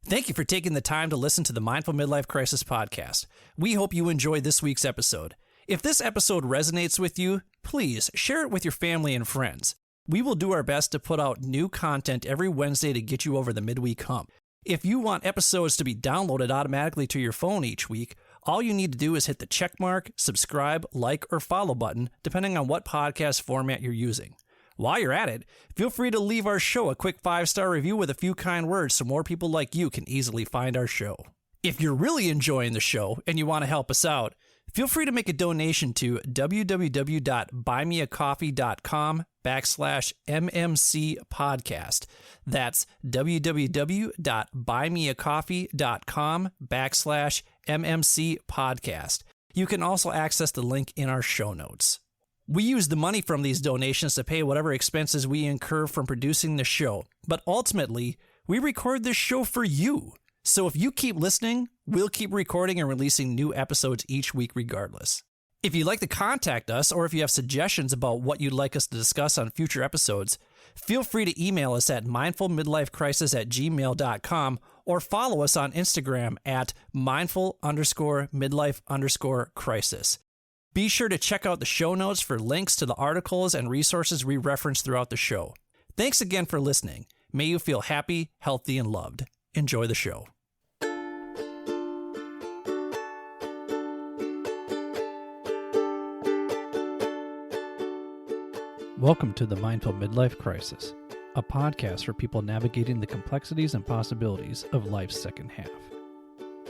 Thank you for taking the time to listen to the Mindful Midlife Crisis podcast. We hope you enjoyed this week's episode. If this episode resonates with you, please share it with your family and friends. We will do our best to put out new content every Wednesday to get you over the midweek hump. If you want episodes to be downloaded automatically to your phone each week, all you need to do is hit the checkmark, subscribe, like, or follow button, depending on what podcast format you're using. While you're at it, feel free to leave our show a quick 5-star review with a few kind words so more people like you can easily find our show. If you're really enjoying the show and you want to help us out, feel free to make a donation to www.buymeacoffee.com/MMC podcast. That's www.buymeacoffee.com/MMC podcast. You can also access the link in our show notes. We use the money from these donations to pay whatever expenses we incur from producing the show, but ultimately, we record this show for you. So if you keep listening, we'll keep recording and releasing new episodes each week regardless. If you'd like to contact us, or if you have suggestions about what you'd like us to discuss on future episodes, feel free to email us at mindfulmidlifecrisis@gmail.com or follow us on Instagram at mindful_midlife_crisis. Be sure to check out the show notes for links to the articles and resources we reference throughout the show. Thanks again for listening. May you feel happy, healthy, and loved. Enjoy the show. Welcome to the Mindful Midlife Crisis, a podcast for people navigating the complexities and possibilities of life's second half.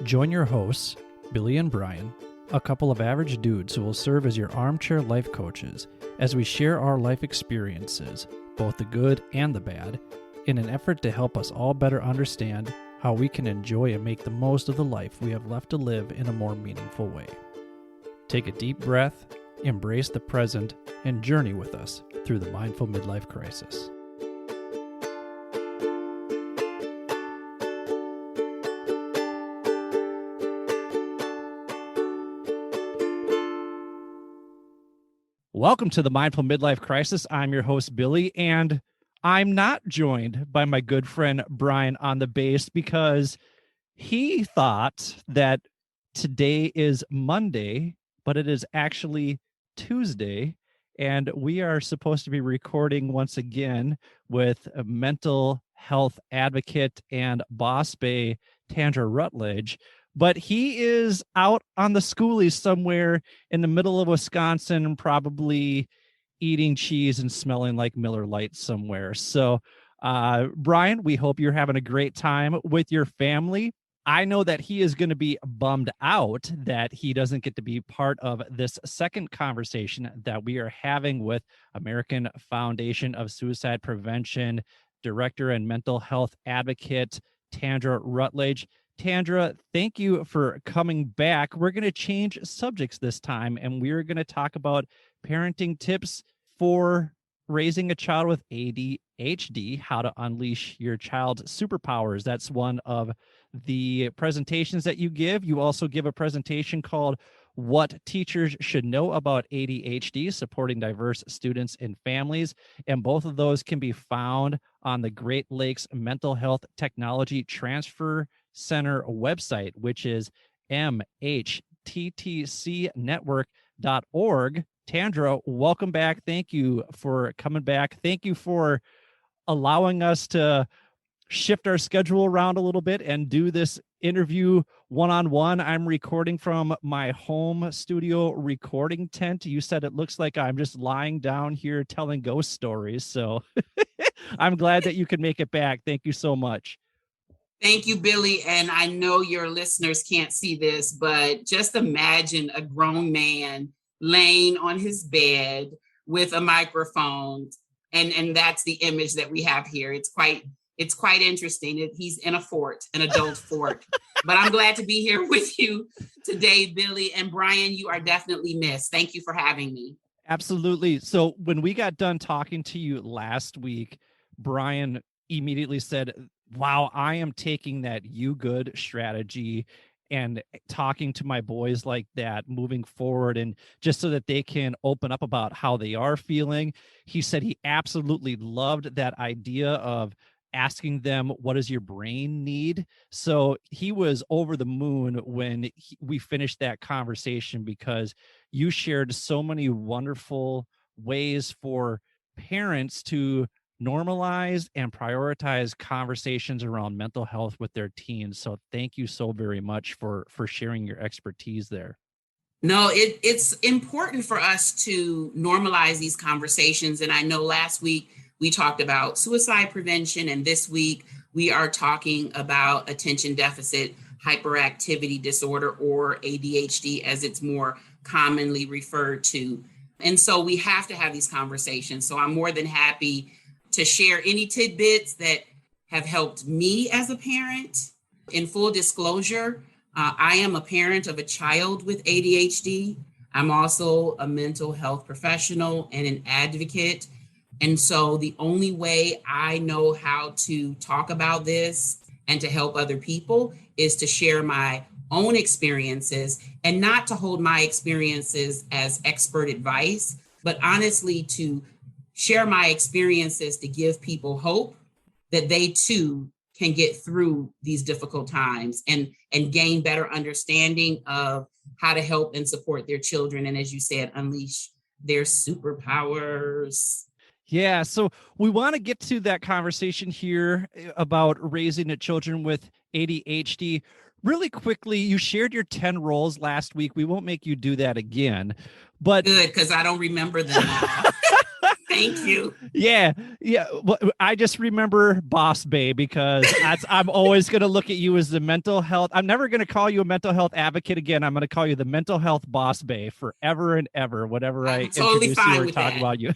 Join your hosts, Billy and Brian, a couple of average dudes who will serve as your armchair life coaches as we share our life experiences, both the good and the bad, in an effort to help us all better understand how we can enjoy and make the most of the life we have left to live in a more meaningful way. Take a deep breath, embrace the present, and journey with us through the Mindful Midlife Crisis. Welcome to the Mindful Midlife Crisis. I'm your host, Billy, and I'm not joined by my good friend Brian on the bass because he thought that today is Monday, but it is actually Tuesday, and we are supposed to be recording once again with a mental health advocate and boss bae, Tandra Rutledge. But he is out on the schoolies somewhere in the middle of Wisconsin, probably eating cheese and smelling like Miller Lite somewhere. So, Brian, we hope you're having a great time with your family. I know that he is going to be bummed out that he doesn't get to be part of this second conversation that we are having with American Foundation of Suicide Prevention Director and Mental Health Advocate, Tandra Rutledge. Tandra, thank you for coming back. We're going to change subjects this time, and we're going to talk about parenting tips for raising a child with ADHD, how to unleash your child's superpowers. That's one of the presentations that you give. You also give a presentation called What Teachers Should Know About ADHD, Supporting Diverse Students and Families. And both of those can be found on the Great Lakes Mental Health Technology Transfer Center website, which is mhttcnetwork.org. Tandra, welcome back. Thank you for coming back. Thank you for allowing us to shift our schedule around a little bit and do this interview one-on-one. I'm recording from my home studio recording tent. You said it looks like I'm just lying down here telling ghost stories. So I'm glad that you could make it back. Thank you so much. Thank you, Billy. And I know your listeners can't see this, but just imagine a grown man laying on his bed with a microphone. And that's the image that we have here. It's quite interesting. He's in a fort, an adult fort. But I'm glad to be here with you today, Billy. And Brian, you are definitely missed. Thank you for having me. Absolutely. So when we got done talking to you last week, Brian immediately said, wow, I am taking that you good strategy and talking to my boys like that moving forward, and just so that they can open up about how they are feeling. He said he absolutely loved that idea of asking them, what does your brain need? So he was over the moon when we finished that conversation, because you shared so many wonderful ways for parents to normalize and prioritize conversations around mental health with their teens. So thank you so very much for sharing your expertise there. No, it's important for us to normalize these conversations. And I know last week we talked about suicide prevention, and this week we are talking about attention deficit hyperactivity disorder, or ADHD as it's more commonly referred to. And so we have to have these conversations. So I'm more than happy to share any tidbits that have helped me as a parent. In full disclosure, I am a parent of a child with ADHD. I'm also a mental health professional and an advocate. And so the only way I know how to talk about this and to help other people is to share my own experiences, and not to hold my experiences as expert advice, but honestly to share my experiences to give people hope that they too can get through these difficult times and gain better understanding of how to help and support their children. And as you said, unleash their superpowers. Yeah, so we want to get to that conversation here about raising the children with ADHD. Really quickly, you shared your 10 roles last week. We won't make you do that again, but good, because I don't remember them all. Thank you. Yeah. Well, I just remember Boss Bay, because I'm always going to look at you as the mental health. I'm never going to call you a mental health advocate again. I'm going to call you the mental health Boss Bay forever and ever, whatever I totally introduce fine you or with talk that. about you.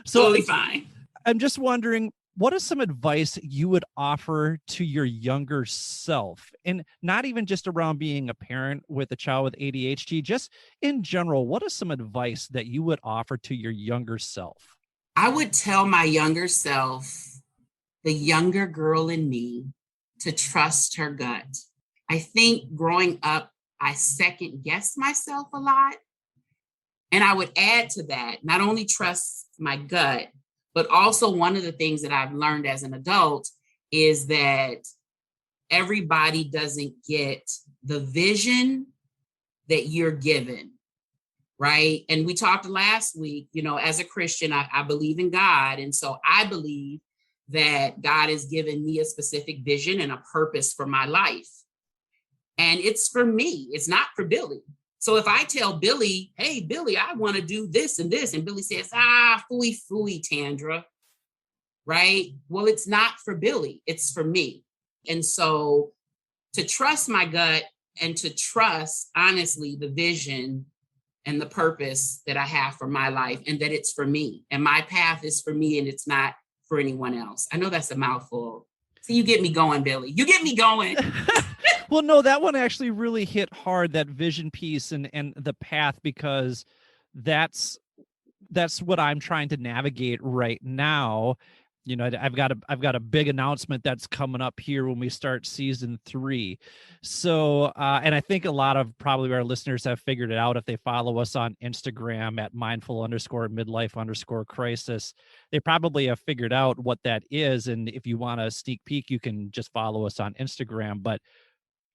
So totally fine. I'm just wondering, what is some advice you would offer to your younger self? And not even just around being a parent with a child with ADHD, just in general, what is some advice that you would offer to your younger self? I would tell my younger self, the younger girl in me, to trust her gut. I think growing up, I second guessed myself a lot. And I would add to that, not only trust my gut, but also one of the things that I've learned as an adult is that everybody doesn't get the vision that you're given, right? And we talked last week, as a Christian, I believe in God. And so I believe that God has given me a specific vision and a purpose for my life. And it's for me, it's not for Billy. So if I tell Billy, hey, Billy, I want to do this and this, and Billy says, phooey, phooey, Tandra, right? Well, it's not for Billy, it's for me. And so to trust my gut and to trust, honestly, the vision and the purpose that I have for my life, and that it's for me, and my path is for me, and it's not for anyone else. I know that's a mouthful. So you get me going, Billy. You get me going. Well, no, that one actually really hit hard, that vision piece and the path, because that's what I'm trying to navigate right now. I've got a big announcement that's coming up here when we start season 3. So, and I think a lot of probably our listeners have figured it out if they follow us on Instagram at mindful_midlife_crisis. They probably have figured out what that is. And if you want a sneak peek, you can just follow us on Instagram. But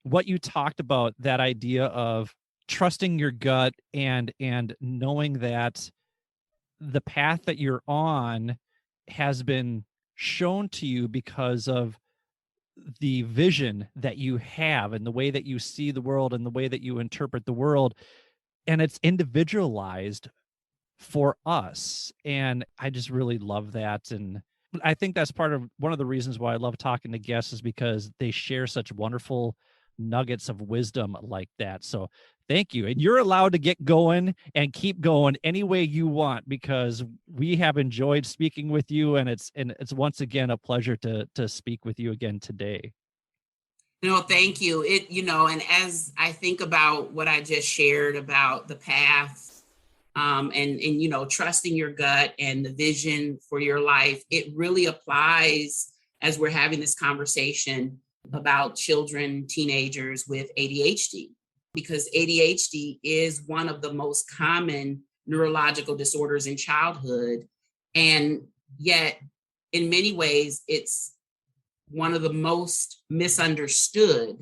what you talked about, that idea of trusting your gut and knowing that the path that you're on has been shown to you because of the vision that you have and the way that you see the world and the way that you interpret the world, and it's individualized for us. And I just really love that. And I think that's part of one of the reasons why I love talking to guests, is because they share such wonderful nuggets of wisdom like that. So thank you. And you're allowed to get going and keep going any way you want, because we have enjoyed speaking with you. And it's once again a pleasure to speak with you again today. No, thank you. And as I think about what I just shared about the path, and trusting your gut and the vision for your life, it really applies as we're having this conversation about children, teenagers with ADHD, because ADHD is one of the most common neurological disorders in childhood. And yet, in many ways, it's one of the most misunderstood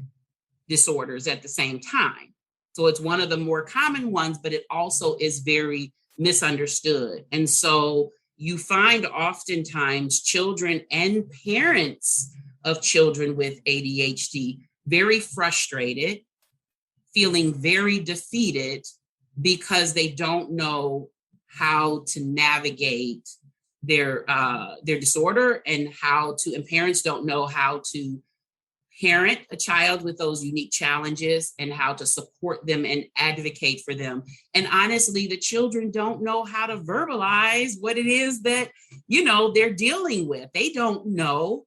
disorders at the same time. So it's one of the more common ones, but it also is very misunderstood. And so you find oftentimes children and parents of children with ADHD very frustrated, feeling very defeated because they don't know how to navigate their disorder and parents don't know how to parent a child with those unique challenges and how to support them and advocate for them. And honestly, the children don't know how to verbalize what it is that, they're dealing with. They don't know.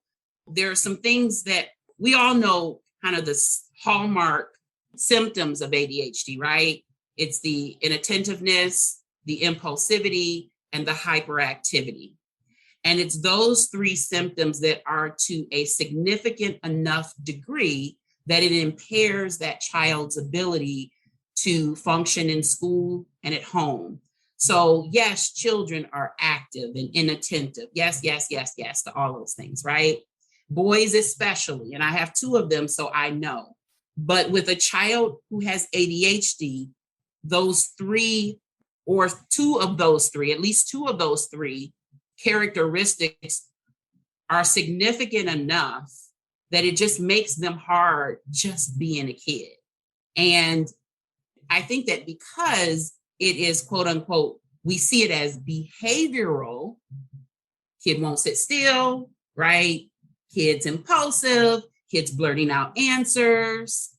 There are some things that we all know, kind of the hallmark symptoms of ADHD, right? It's the inattentiveness, the impulsivity, and the hyperactivity. And it's those three symptoms that are to a significant enough degree that it impairs that child's ability to function in school and at home. So yes, children are active and inattentive. Yes, to all those things, right? Boys especially, and I have two of them, so I know. But with a child who has ADHD, those three, or two of those three, at least two of those three characteristics are significant enough that it just makes them hard just being a kid. And I think that because it is, quote unquote, we see it as behavioral, kid won't sit still, right? Kid's impulsive, kids blurting out answers,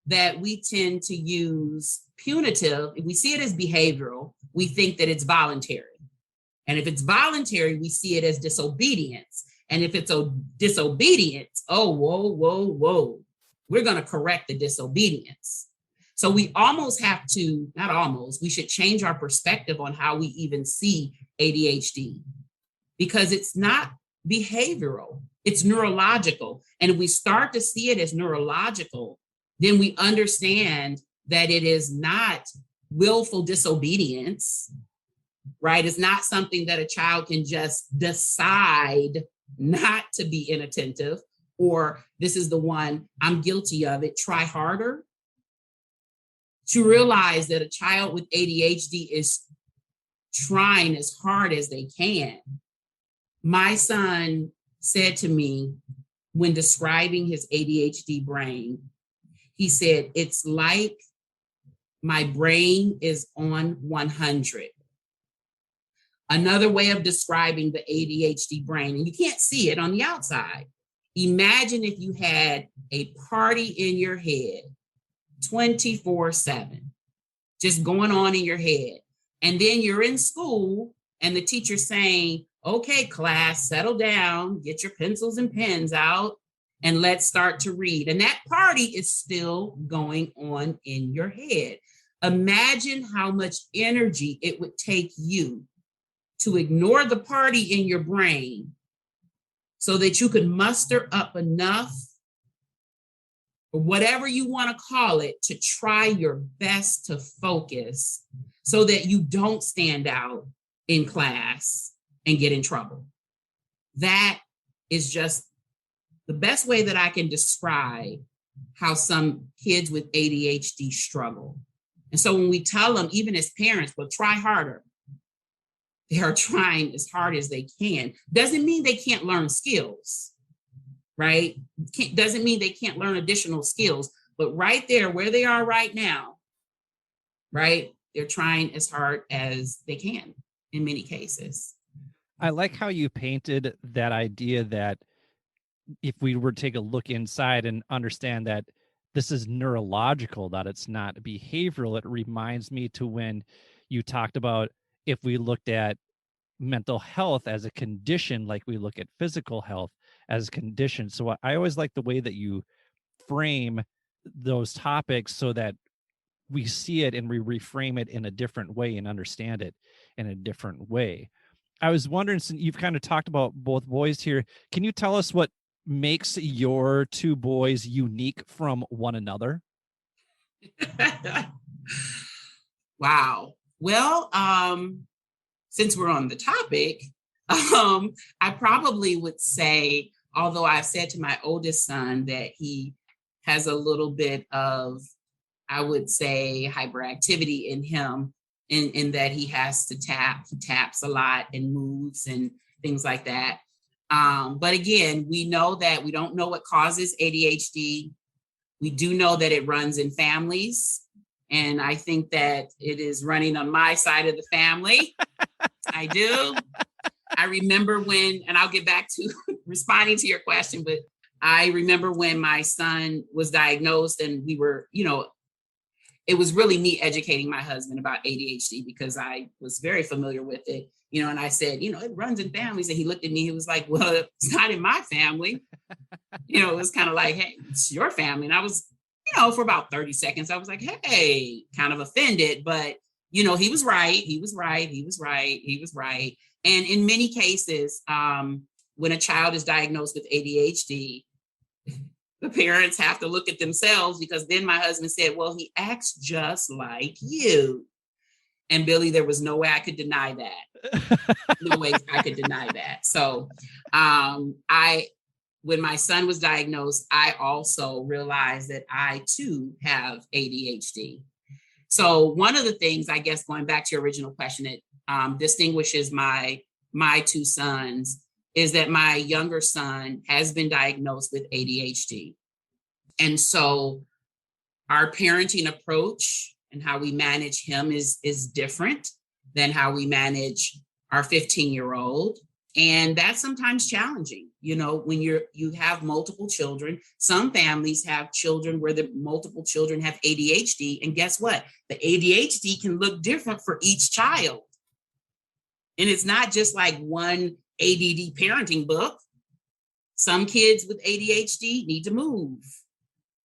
that we tend to use punitive. If we see it as behavioral, we think that it's voluntary. And if it's voluntary, we see it as disobedience. And if it's a disobedience, whoa, we're going to correct the disobedience. So we almost have to, not almost, we should change our perspective on how we even see ADHD, because it's not behavioral, it's neurological. And if we start to see it as neurological, then we understand that it is not willful disobedience, right? It's not something that a child can just decide not to be inattentive, or this is the one, I'm guilty of it, try harder. To realize that a child with ADHD is trying as hard as they can. My son said to me when describing his ADHD brain, he said, it's like my brain is on 100. Another way of describing the ADHD brain, and you can't see it on the outside. Imagine if you had a party in your head 24/7, just going on in your head. And then you're in school and the teacher's saying, okay, class, settle down, get your pencils and pens out, and let's start to read. And that party is still going on in your head. Imagine how much energy it would take you to ignore the party in your brain so that you could muster up enough, or whatever you want to call it, to try your best to focus so that you don't stand out in class and get in trouble. That is just the best way that I can describe how some kids with ADHD struggle. And so when we tell them, even as parents, well, try harder, they are trying as hard as they can. Doesn't mean they can't learn skills, right? Doesn't mean they can't learn additional skills, but right there where they are right now, right? They're trying as hard as they can in many cases. I like how you painted that idea that if we were to take a look inside and understand that this is neurological, that it's not behavioral, it reminds me to when you talked about if we looked at mental health as a condition, like we look at physical health as a condition. So I always like the way that you frame those topics so that we see it and we reframe it in a different way and understand it in a different way. I was wondering, since you've kind of talked about both boys here, can you tell us what makes your two boys unique from one another? Wow. Well, since we're on the topic, I probably would say although I've said to my oldest son that he has a little bit of, I would say, hyperactivity in him, in that he has to he taps a lot and moves and things like that. But again, we know that we don't know what causes ADHD. We do know that it runs in families. And I think that it is running on my side of the family. I do. I remember when, and I'll get back to responding to your question, but I remember when my son was diagnosed and we were, it was really me educating my husband about ADHD because I was very familiar with it, and I said, it runs in families. And he looked at me, he was like, well, it's not in my family. It was kind of like, hey, it's your family. And I was, for about 30 seconds, I was like, hey, kind of offended, but he was right. He was right. He was right. He was right. And in many cases, when a child is diagnosed with ADHD, the parents have to look at themselves, because then my husband said, well, he acts just like you. And Billy, there was no way I could deny that. No way I could deny that. So when my son was diagnosed, I also realized that I too have ADHD. So one of the things, I guess, going back to your original question, that distinguishes my two sons is that my younger son has been diagnosed with ADHD. And so our parenting approach and how we manage him is different than how we manage our 15-year-old. And that's sometimes challenging, when you have multiple children. Some families have children where the multiple children have ADHD. And guess what? The ADHD can look different for each child. And it's not just like one ADD parenting book. Some kids with ADHD need to move.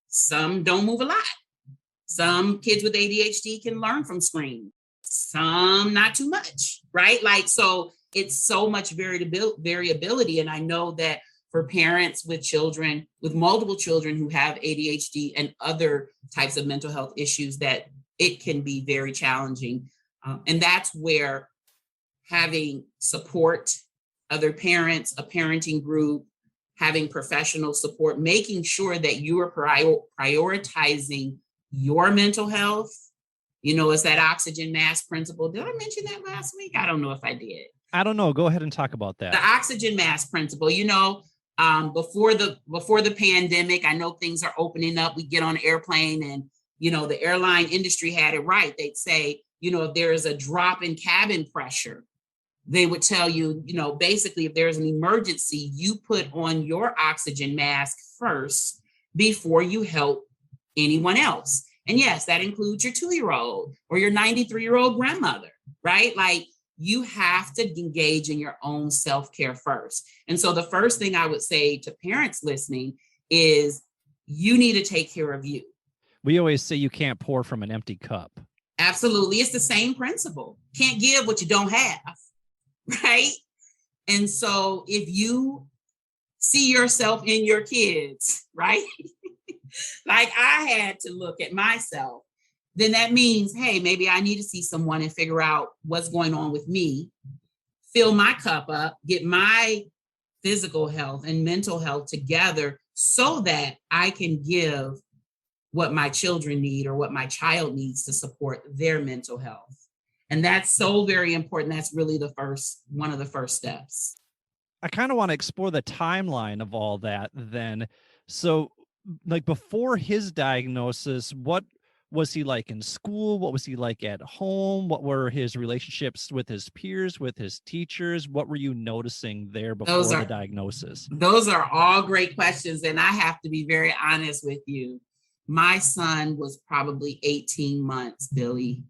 Some don't move a lot. Some kids with ADHD can learn from screen. Some not too much, right? So it's so much variability. And I know that for parents with children, with multiple children who have ADHD and other types of mental health issues, that it can be very challenging. And that's where having support, other parents, a parenting group, having professional support, making sure that you are prioritizing your mental health. It's that oxygen mask principle. Did I mention that last week? I don't know if I did. I don't know. Go ahead and talk about that. The oxygen mask principle, before the pandemic, I know things are opening up. We get on an airplane and, the airline industry had it right. They'd say, if there is a drop in cabin pressure, they would tell you, basically, if there's an emergency, you put on your oxygen mask first before you help anyone else. And yes, that includes your 2-year-old or your 93-year-old grandmother, right? You have to engage in your own self-care first. And so the first thing I would say to parents listening is you need to take care of you. We always say you can't pour from an empty cup. Absolutely. It's the same principle. Can't give what you don't have, right? And so if you see yourself in your kids, right? Like I had to look at myself, then that means, hey, maybe I need to see someone and figure out what's going on with me, fill my cup up, get my physical health and mental health together so that I can give what my children need or what my child needs to support their mental health. And that's so very important. That's really one of the first steps. I kind of want to explore the timeline of all that then. So before his diagnosis, what was he like in school? What was he like at home? What were his relationships with his peers, with his teachers? What were you noticing there before the diagnosis? Those are all great questions. And I have to be very honest with you. My son was probably 18 months, Billy.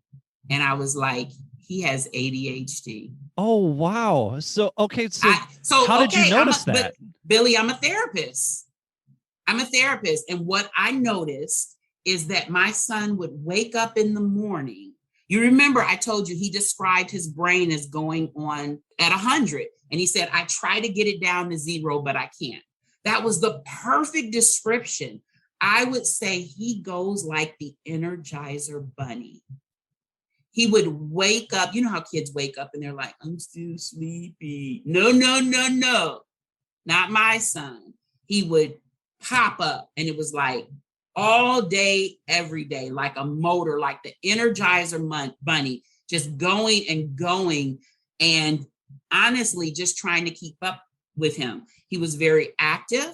And I was like, he has ADHD. Oh, wow. So, okay. So how did you notice that? Billy, I'm a therapist. And what I noticed is that my son would wake up in the morning. You remember I told you he described his brain as going on at 100. And he said, I try to get it down to 0, but I can't. That was the perfect description. I would say he goes like the Energizer Bunny. He would wake up. You know how kids wake up and they're like, I'm still sleepy. No. not my son, he would pop up, and it was like all day, every day, like a motor, like the Energizer bunny, just going and going. And honestly, just trying to keep up with him. He was very active.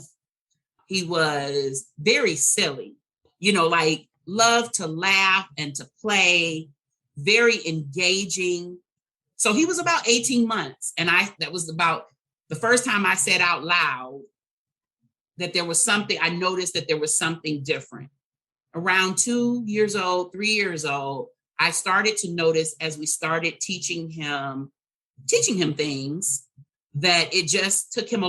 He was very silly, like loved to laugh and to play, very engaging. So he was about 18 months. And that was about the first time I said out loud that there was something, I noticed that there was something different. Around 2 years old, 3 years old, I started to notice as we started teaching him things, that it just took him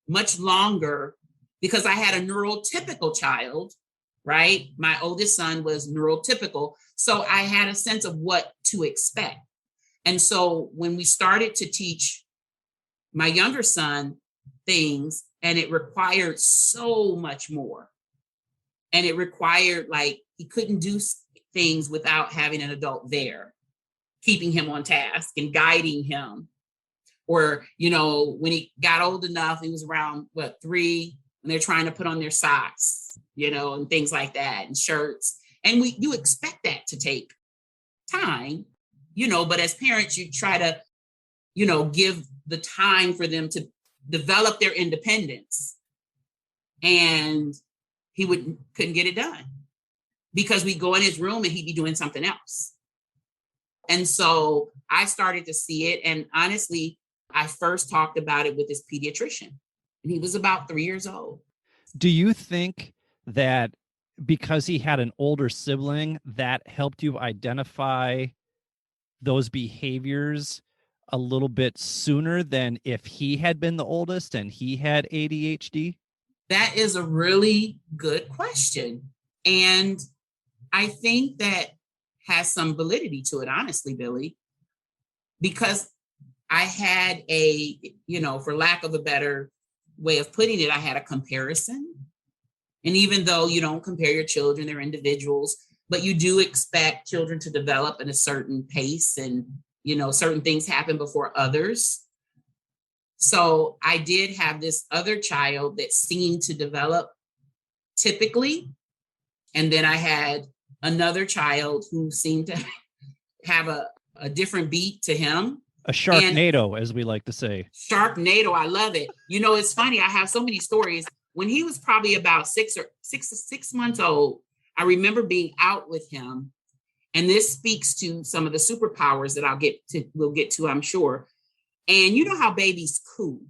much longer, because I had a neurotypical child, right? My oldest son was neurotypical. So I had a sense of what to expect. And so when we started to teach my younger son things, and it required so much more. And it required, like, he couldn't do things without having an adult there, keeping him on task and guiding him. Or, when he got old enough, he was around, 3, and they're trying to put on their socks, and things like that, and shirts. And you expect that to take time, but as parents, you try to, give the time for them to develop their independence. And he couldn't get it done, because we'd go in his room and he'd be doing something else. And so I started to see it. And honestly, I first talked about it with his pediatrician, and he was about 3 years old. Do you think that because he had an older sibling, that helped you identify those behaviors a little bit sooner than if he had been the oldest and he had ADHD? That is a really good question. And I think that has some validity to it, honestly, Billy, because I had for lack of a better way of putting it, I had a comparison. And even though you don't compare your children, they're individuals, but you do expect children to develop at a certain pace, and, certain things happen before others. So I did have this other child that seemed to develop typically. And then I had another child who seemed to have a different beat to him. A Sharknado, as we like to say. Sharknado, I love it. It's funny. I have so many stories. When he was probably about 6 months old, I remember being out with him. And this speaks to some of the superpowers that we'll get to, I'm sure. And you know how babies coo,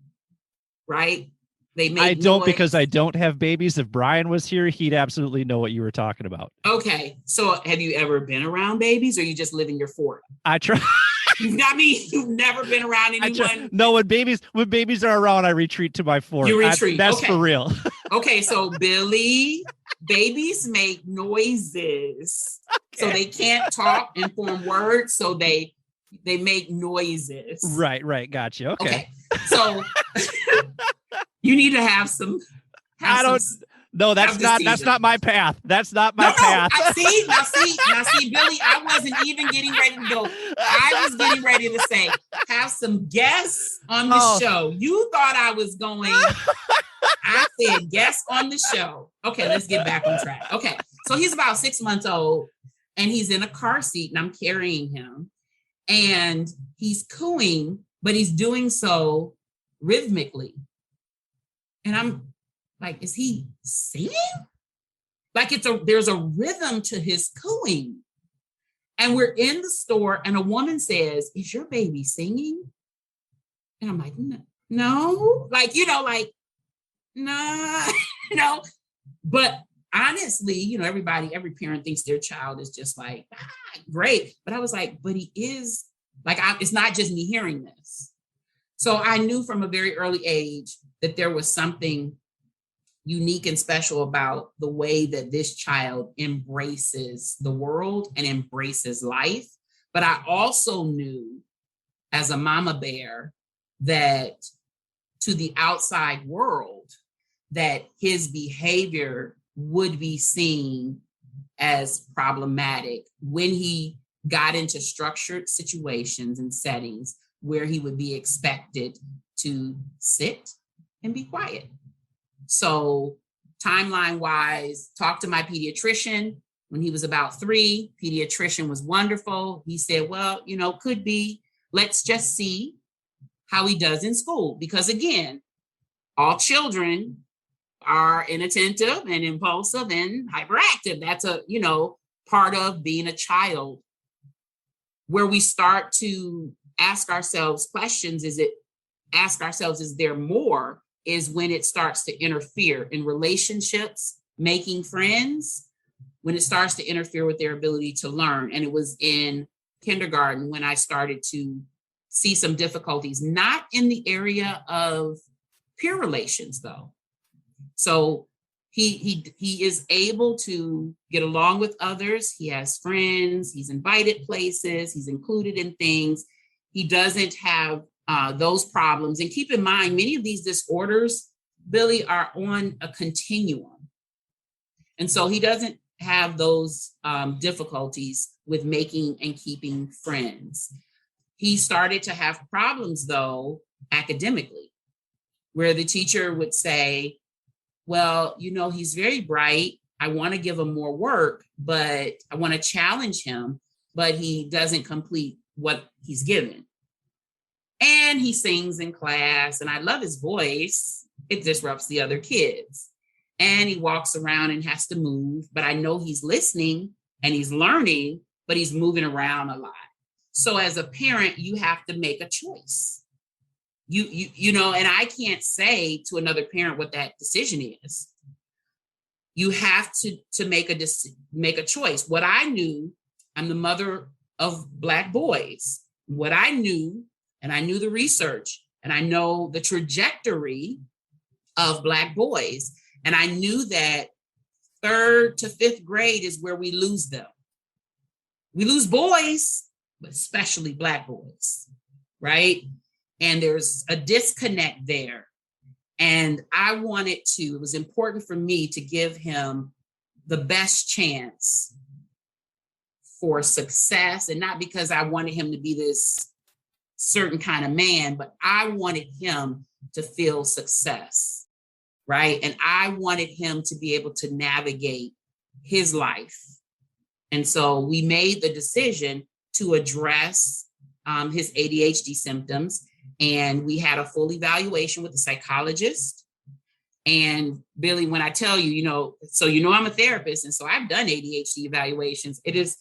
right? They make I don't noise. Because I don't have babies. If Brian was here, he'd absolutely know what you were talking about. Okay. So have you ever been around babies, or you just live in your fort? I try. You've never been around anyone. No, when babies are around, I retreat to my fort. You retreat. That's okay. For real. Okay. So Billy, babies make noises. Okay. So they can't talk and form words. So they make noises. Right. Gotcha. Okay. So you need to have some. No, that's not my path. That's not my path. Now see, Billy, I wasn't even getting ready to go. I was getting ready to say, have some guests on the show. You thought I was going. I said guests on the show. Okay, let's get back on track. Okay, so he's about 6 months old, and he's in a car seat, and I'm carrying him, and he's cooing, but he's doing so rhythmically, and I'm like, is he singing? Like there's a rhythm to his cooing. And we're in the store, and a woman says, "Is your baby singing?" And I'm like, no, nah, no. But honestly, every parent thinks their child is just like, great. But I was like, but he is it's not just me hearing this. So I knew from a very early age that there was something unique and special about the way that this child embraces the world and embraces life. But I also knew as a mama bear that to the outside world, that his behavior would be seen as problematic when he got into structured situations and settings where he would be expected to sit, and be quiet. So timeline wise, talked to my pediatrician when he was about 3. Pediatrician was wonderful. He said, well, could be, let's just see how he does in school. Because again, all children are inattentive and impulsive and hyperactive. That's part of being a child. Where we start to ask ourselves questions, is there more, is when it starts to interfere in relationships, making friends, when it starts to interfere with their ability to learn. And it was in kindergarten when I started to see some difficulties, not in the area of peer relations though. So he is able to get along with others. He has friends, he's invited places, he's included in things. He doesn't have those problems. And keep in mind, many of these disorders, Billy, are on a continuum. And so he doesn't have those difficulties with making and keeping friends. He started to have problems, though, academically, where the teacher would say, well, he's very bright. I want to give him more work, but I want to challenge him, but he doesn't complete what he's given. And he sings in class, and I love his voice. It disrupts the other kids. And he walks around and has to move, but I know he's listening and he's learning, but he's moving around a lot. So as a parent, you have to make a choice. And I can't say to another parent what that decision is. You have to make a choice. What I knew, I'm the mother of Black boys. What I knew, and I knew the research, and I know the trajectory of Black boys. And I knew that 3rd to 5th grade is where we lose them. We lose boys, but especially Black boys, right? And there's a disconnect there. And it was important for me to give him the best chance for success. And not because I wanted him to be this certain kind of man, but I wanted him to feel success, right? And I wanted him to be able to navigate his life. And so we made the decision to address his ADHD symptoms. And we had a full evaluation with a psychologist. And Billy, when I tell you, I'm a therapist. And so I've done ADHD evaluations. It is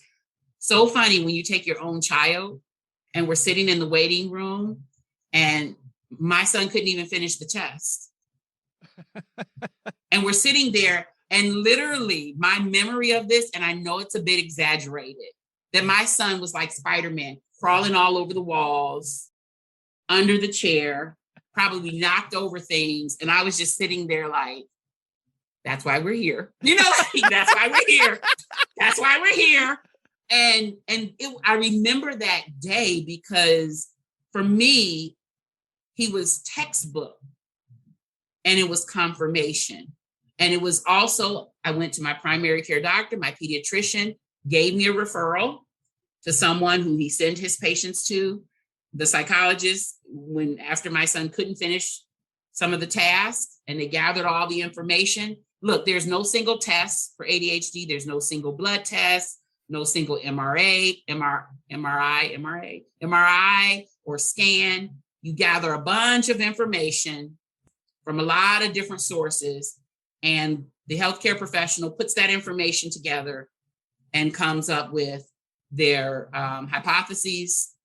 so funny when you take your own child and we're sitting in the waiting room and my son couldn't even finish the test. And we're sitting there and literally my memory of this, and I know it's a bit exaggerated, that my son was like Spider-Man, crawling all over the walls, under the chair, probably knocked over things. And I was just sitting there like, that's why we're here. That's why we're here. That's why we're here. And I remember that day because for me, he was textbook and it was confirmation. And it was also, I went to my primary care doctor, my pediatrician gave me a referral to someone who he sent his patients to. The psychologist, after my son couldn't finish some of the tasks and they gathered all the information. Look, there's no single test for ADHD. There's no single blood test, no single MRI or scan. You gather a bunch of information from a lot of different sources, and the healthcare professional puts that information together and comes up with their hypotheses,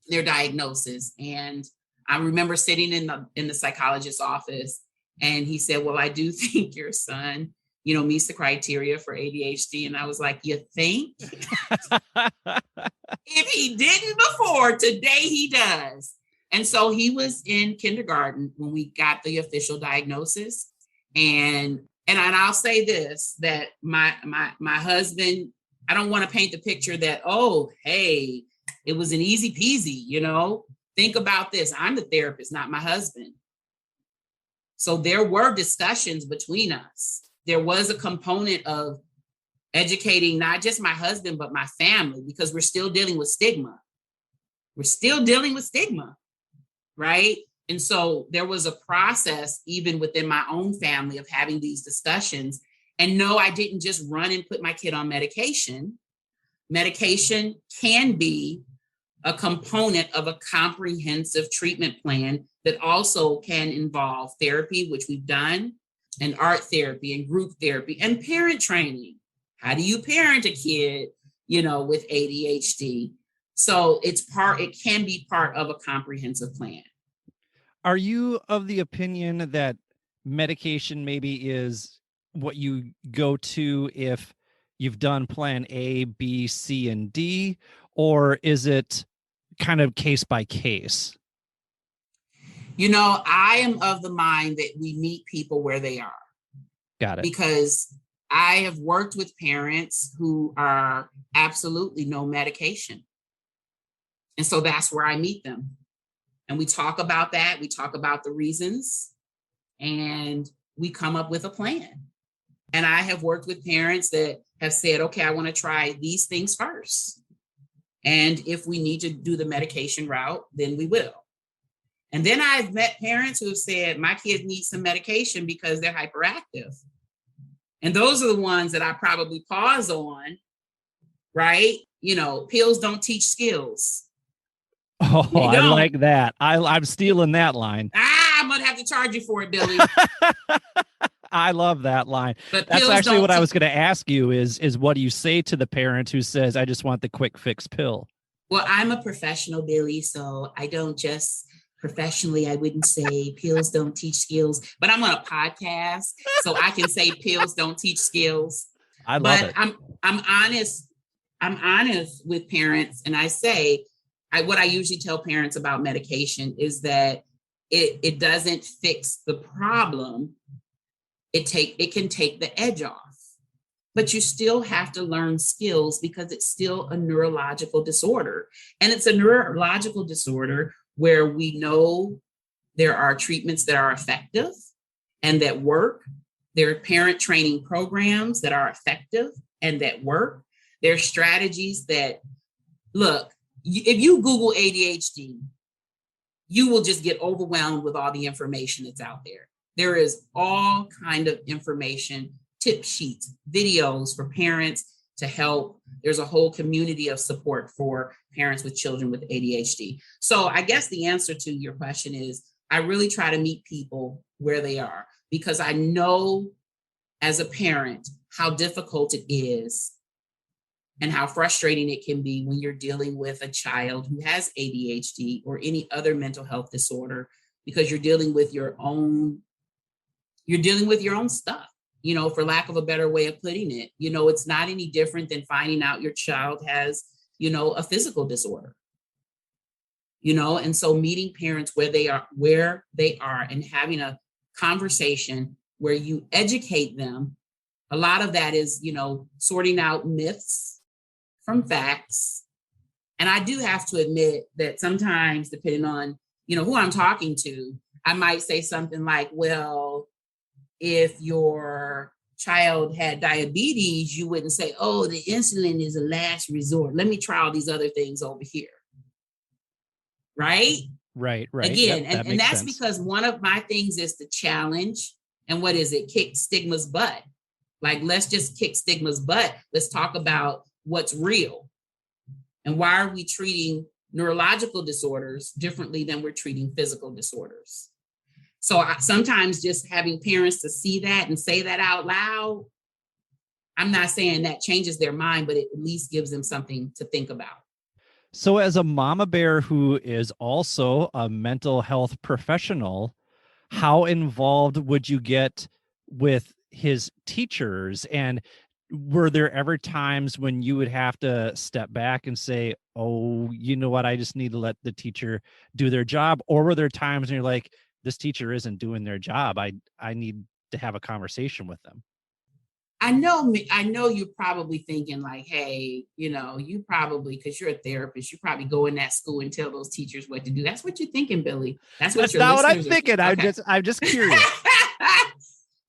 their diagnosis. And I remember sitting in the psychologist's office, and he said, well, I do think your son, meets the criteria for ADHD. And I was like, you think? If he didn't before, today he does. And so he was in kindergarten when we got the official diagnosis. And I'll say this, that my husband, I don't want to paint the picture that, oh, hey, it was an easy peasy, think about this. I'm the therapist, not my husband. So there were discussions between us. There was a component of educating not just my husband, but my family, because we're still dealing with stigma. We're still dealing with stigma, right? And so there was a process, even within my own family, of having these discussions. And no, I didn't just run and put my kid on medication. Medication can be a component of a comprehensive treatment plan that also can involve therapy, which we've done, and art therapy and group therapy and parent training. How do you parent a kid, with ADHD? So it can be part of a comprehensive plan. Are you of the opinion that medication maybe is what you go to if you've done plan A, B, C, and D, or is it kind of case by case? I am of the mind that we meet people where they are. Got it. Because I have worked with parents who are absolutely no medication. And so that's where I meet them. And we talk about that. We talk about the reasons, and we come up with a plan. And I have worked with parents that have said, okay, I want to try these things first. And if we need to do the medication route, then we will. And then I've met parents who have said, my kids need some medication because they're hyperactive. And those are the ones that I probably pause on, right? Pills don't teach skills. Oh, I like that. I'm stealing that line. I'm going to have to charge you for it, Billy. I love that line. But that's actually what I was going to ask you is what do you say to the parent who says, I just want the quick fix pill? Well, I'm a professional, Billy, so I don't just professionally, I wouldn't say pills don't teach skills, but I'm on a podcast, so I can say pills don't teach skills. I love it. I'm honest. I'm honest with parents, and I say, what I usually tell parents about medication is that it doesn't fix the problem. It can take the edge off, but you still have to learn skills because it's still a neurological disorder, and it's a neurological disorder where we know there are treatments that are effective and that work. There are parent training programs that are effective and that work. There are strategies that, look, if you Google ADHD, you will just get overwhelmed with all the information that's out there. There is all kind of information, tip sheets, videos for parents to help. There's a whole community of support for parents with children with ADHD. So I guess the answer to your question is I really try to meet people where they are, because I know as a parent how difficult it is and how frustrating it can be when you're dealing with a child who has ADHD or any other mental health disorder, because you're dealing with your own stuff. For lack of a better way of putting it, it's not any different than finding out your child has, a physical disorder, and so meeting parents where they are and having a conversation where you educate them. A lot of that is, sorting out myths from facts. And I do have to admit that sometimes, depending on, who I'm talking to, I might say something like, well, if your child had diabetes, you wouldn't say, oh, the insulin is a last resort. Let me try all these other things over here. Right? Right. Again, Yep, and that's sense. Because one of my things is to challenge. And what is it? Kick stigma's butt. Like, let's just kick stigma's butt. Let's talk about what's real. And why are we treating neurological disorders differently than we're treating physical disorders? So sometimes just having parents to see that and say that out loud, I'm not saying that changes their mind, but it at least gives them something to think about. So as a mama bear who is also a mental health professional, how involved would you get with his teachers? And were there ever times when you would have to step back and say, oh, you know what, I just need to let the teacher do their job? Or were there times when you're like, this teacher isn't doing their job, I need to have a conversation with them? I know you're probably thinking like, hey, you probably, because you're a therapist, you probably go in that school and tell those teachers what to do. That's what you're thinking, Billy. That's not what I'm thinking. Okay. I'm just curious.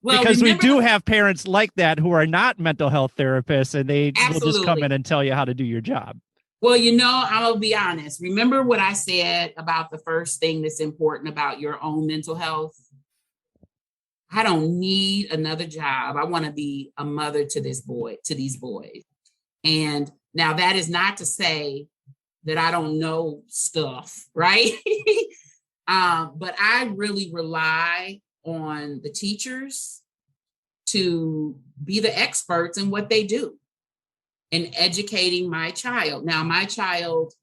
Well, because we do have parents like that who are not mental health therapists, and they will just come in and tell you how to do your job. Well, I'm going to be honest. Remember what I said about the first thing that's important about your own mental health? I don't need another job. I want to be a mother to these boys. And now that is not to say that I don't know stuff, right? But I really rely on the teachers to be the experts in what they do and educating my child. Now, my child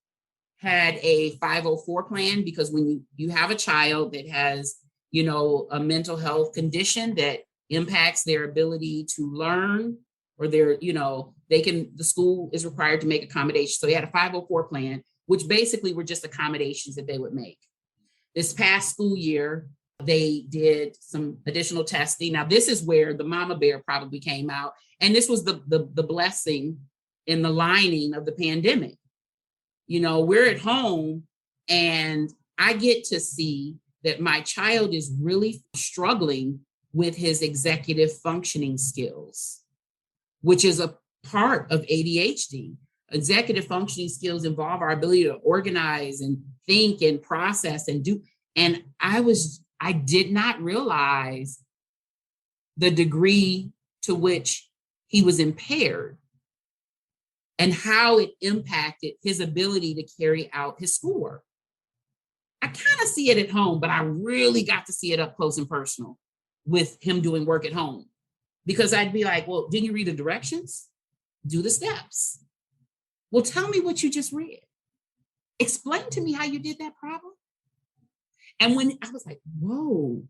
had a 504 plan because when you have a child that has, a mental health condition that impacts their ability to learn, or the school is required to make accommodations. So they had a 504 plan, which basically were just accommodations that they would make. This past school year, they did some additional testing. Now, this is where the mama bear probably came out. And this was the blessing in the lining of the pandemic. We're at home and I get to see that my child is really struggling with his executive functioning skills, which is a part of ADHD. Executive functioning skills involve our ability to organize and think and process and do. And I did not realize the degree to which he was impaired and how it impacted his ability to carry out his schoolwork. I kind of see it at home, but I really got to see it up close and personal with him doing work at home. Because I'd be like, well, didn't you read the directions? Do the steps. Well, tell me what you just read. Explain to me how you did that problem. And when I was like, whoa.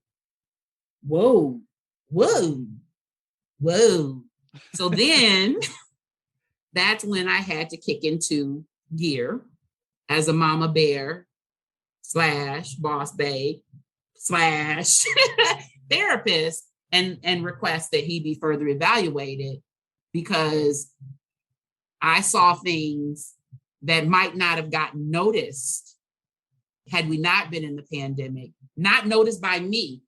So then that's when I had to kick into gear as a mama bear / boss babe / therapist and request that he be further evaluated, because I saw things that might not have gotten noticed had we not been in the pandemic, not noticed by me.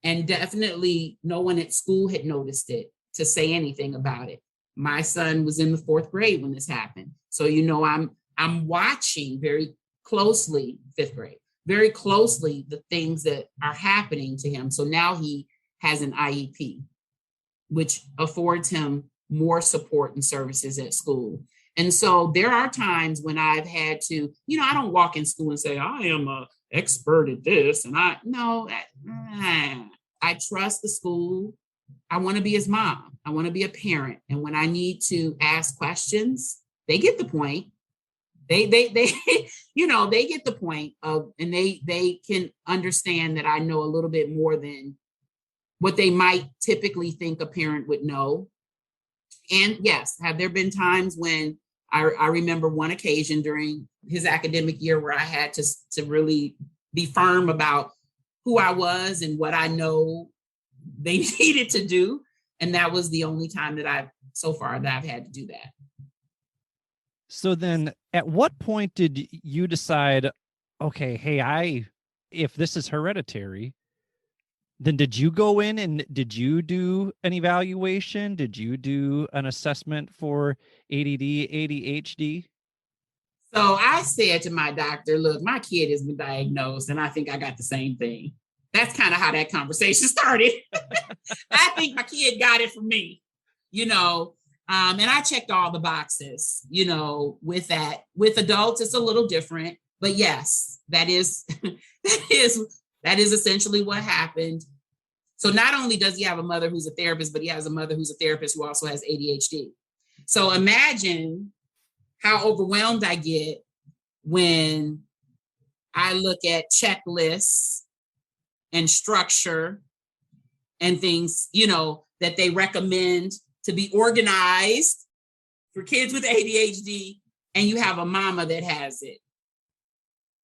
And definitely no one at school had noticed it to say anything about it. My son was in the 4th grade when this happened. So, I'm watching very closely, 5th grade, very closely the things that are happening to him. So now he has an IEP, which affords him more support and services at school. And so there are times when I've had to, I don't walk in school and say, I am an expert at this. And I trust the school. I want to be his mom. I want to be a parent. And when I need to ask questions, they get the point. They get the point of, and they can understand that I know a little bit more than what they might typically think a parent would know. And yes, have there been times when I remember one occasion during his academic year where I had to really be firm about who I was and what I know they needed to do. And that was the only time that I've had to do that. So then at what point did you decide, okay, hey, if this is hereditary, then did you go in and did you do an evaluation? Did you do an assessment for ADD, ADHD? So I said to my doctor, look, my kid has been diagnosed and I think I got the same thing. That's kind of how that conversation started. I think my kid got it from me, and I checked all the boxes, with that. With adults, it's a little different, but yes, that is essentially what happened. So not only does he have a mother who's a therapist, but he has a mother who's a therapist who also has ADHD. So imagine how overwhelmed I get when I look at checklists and structure and things, that they recommend to be organized for kids with ADHD, and you have a mama that has it.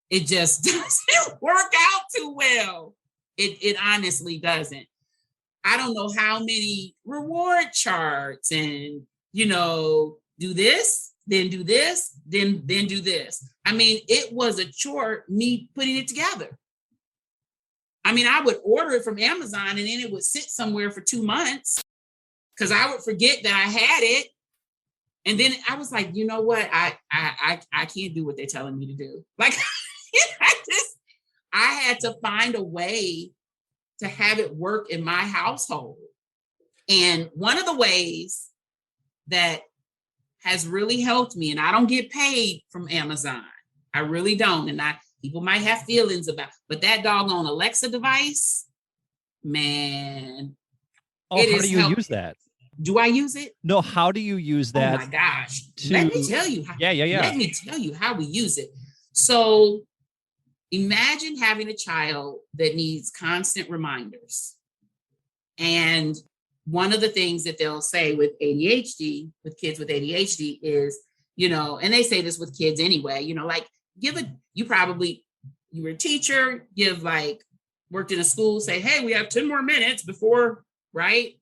It just doesn't work out too well. It honestly doesn't. I don't know how many reward charts and, do this, then do this, then do this. I mean, it was a chore, me putting it together. I mean, I would order it from Amazon and then it would sit somewhere for 2 months because I would forget that I had it. And then I was like, you know what? I can't do what they're telling me to do. Like, I had to find a way to have it work in my household. And one of the ways that has really helped me, and I don't get paid from Amazon. I really don't. And people might have feelings about, but that doggone Alexa device, man. Oh, how do you use that? Do I use it? No, how do you use that? Oh my gosh. Let me tell you how. Yeah. Let me tell you how we use it. So imagine having a child that needs constant reminders. And one of the things that they'll say with ADHD, with kids with ADHD is, and they say this with kids anyway, like you were a teacher, worked in a school, say, hey, we have 10 more minutes before, right?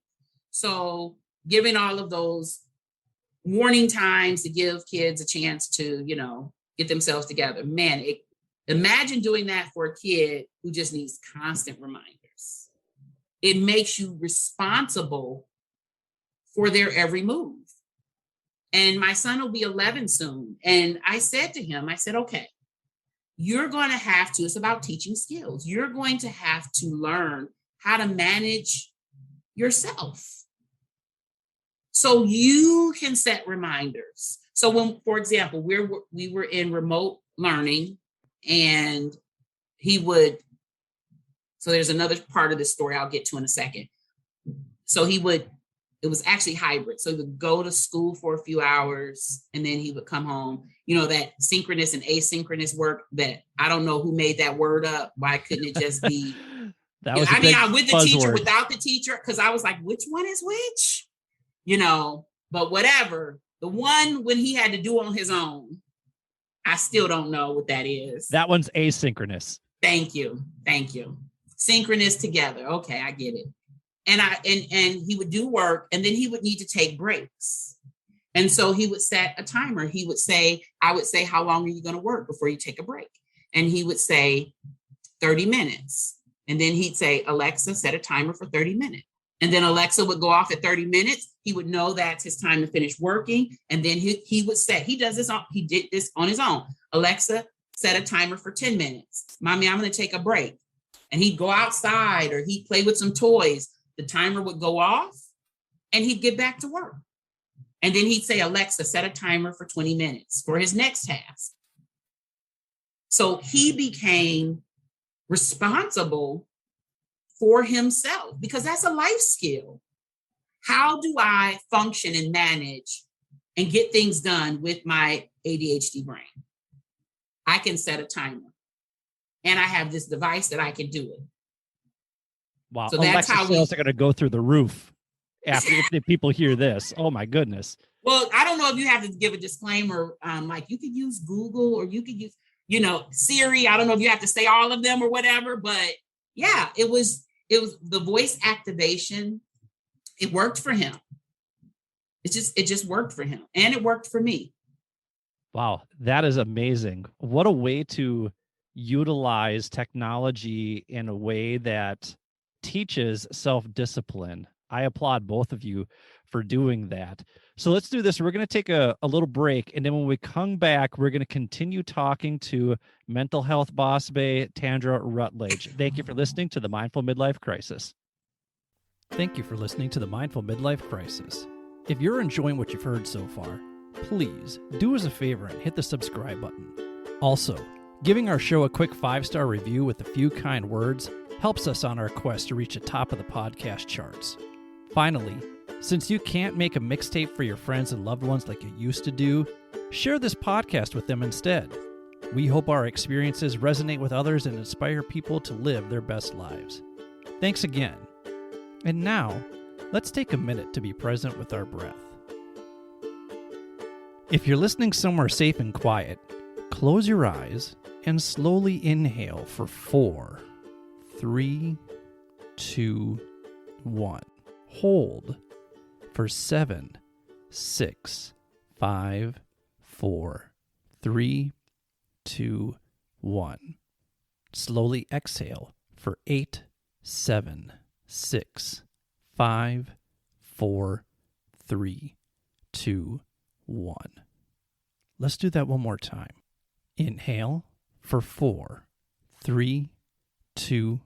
So giving all of those warning times to give kids a chance to, get themselves together. Man, imagine doing that for a kid who just needs constant reminders. It makes you responsible for their every move. And my son will be 11 soon. And I said to him, okay, you're going to have to, it's about teaching skills. You're going to have to learn how to manage yourself so you can set reminders. So when, for example, we were in remote learning, and so there's another part of this story I'll get to in a second. So it was actually hybrid. So he would go to school for a few hours and then he would come home. That synchronous and asynchronous work that I don't know who made that word up. Why couldn't it just be? That was I'm with the teacher, without the teacher, because I was like, which one is which? But whatever. The one when he had to do on his own, I still don't know what that is. That one's asynchronous. Thank you. Synchronous together. Okay, I get it. And he would do work, and then he would need to take breaks. And so he would set a timer. I would say, how long are you going to work before you take a break? And he would say 30 minutes. And then he'd say, Alexa, set a timer for 30 minutes. And then Alexa would go off at 30 minutes. He would know that's his time to finish working. And then he would set, he did this on his own. Alexa, set a timer for 10 minutes. Mommy, I'm going to take a break. And he'd go outside or he'd play with some toys. The timer would go off and he'd get back to work. And then he'd say, Alexa, set a timer for 20 minutes for his next task. So he became responsible for himself, because that's a life skill. How do I function and manage and get things done with my ADHD brain? I can set a timer, and I have this device that I can do it. Wow. So that's how sales are going to go through the roof after if people hear this. Oh my goodness. Well, I don't know if you have to give a disclaimer. Like you could use Google or you could use, Siri. I don't know if you have to say all of them or whatever, but yeah, it was the voice activation. It worked for him. It just worked for him, and it worked for me. Wow, that is amazing. What a way to utilize technology in a way that teaches self-discipline. I applaud both of you for doing that. So let's do this. We're going to take a little break. And then when we come back, we're going to continue talking to mental health boss bae, Tandra Rutledge. Thank you for listening to the Mindful Midlife Crisis. Thank you for listening to the Mindful Midlife Crisis. If you're enjoying what you've heard so far, please do us a favor and hit the subscribe button. Also, giving our show a quick 5-star review with a few kind words helps us on our quest to reach the top of the podcast charts. Finally, since you can't make a mixtape for your friends and loved ones like you used to do, share this podcast with them instead. We hope our experiences resonate with others and inspire people to live their best lives. Thanks again. And now, let's take a minute to be present with our breath. If you're listening somewhere safe and quiet, close your eyes and slowly inhale for 4, 3, 2, 1. Hold for 7, 6, 5, 4, 3, 2, 1. Slowly exhale for 8, 7, 6, 5, 4, 3, 2, 1. Let's do that one more time. Inhale for 4, 3, 2,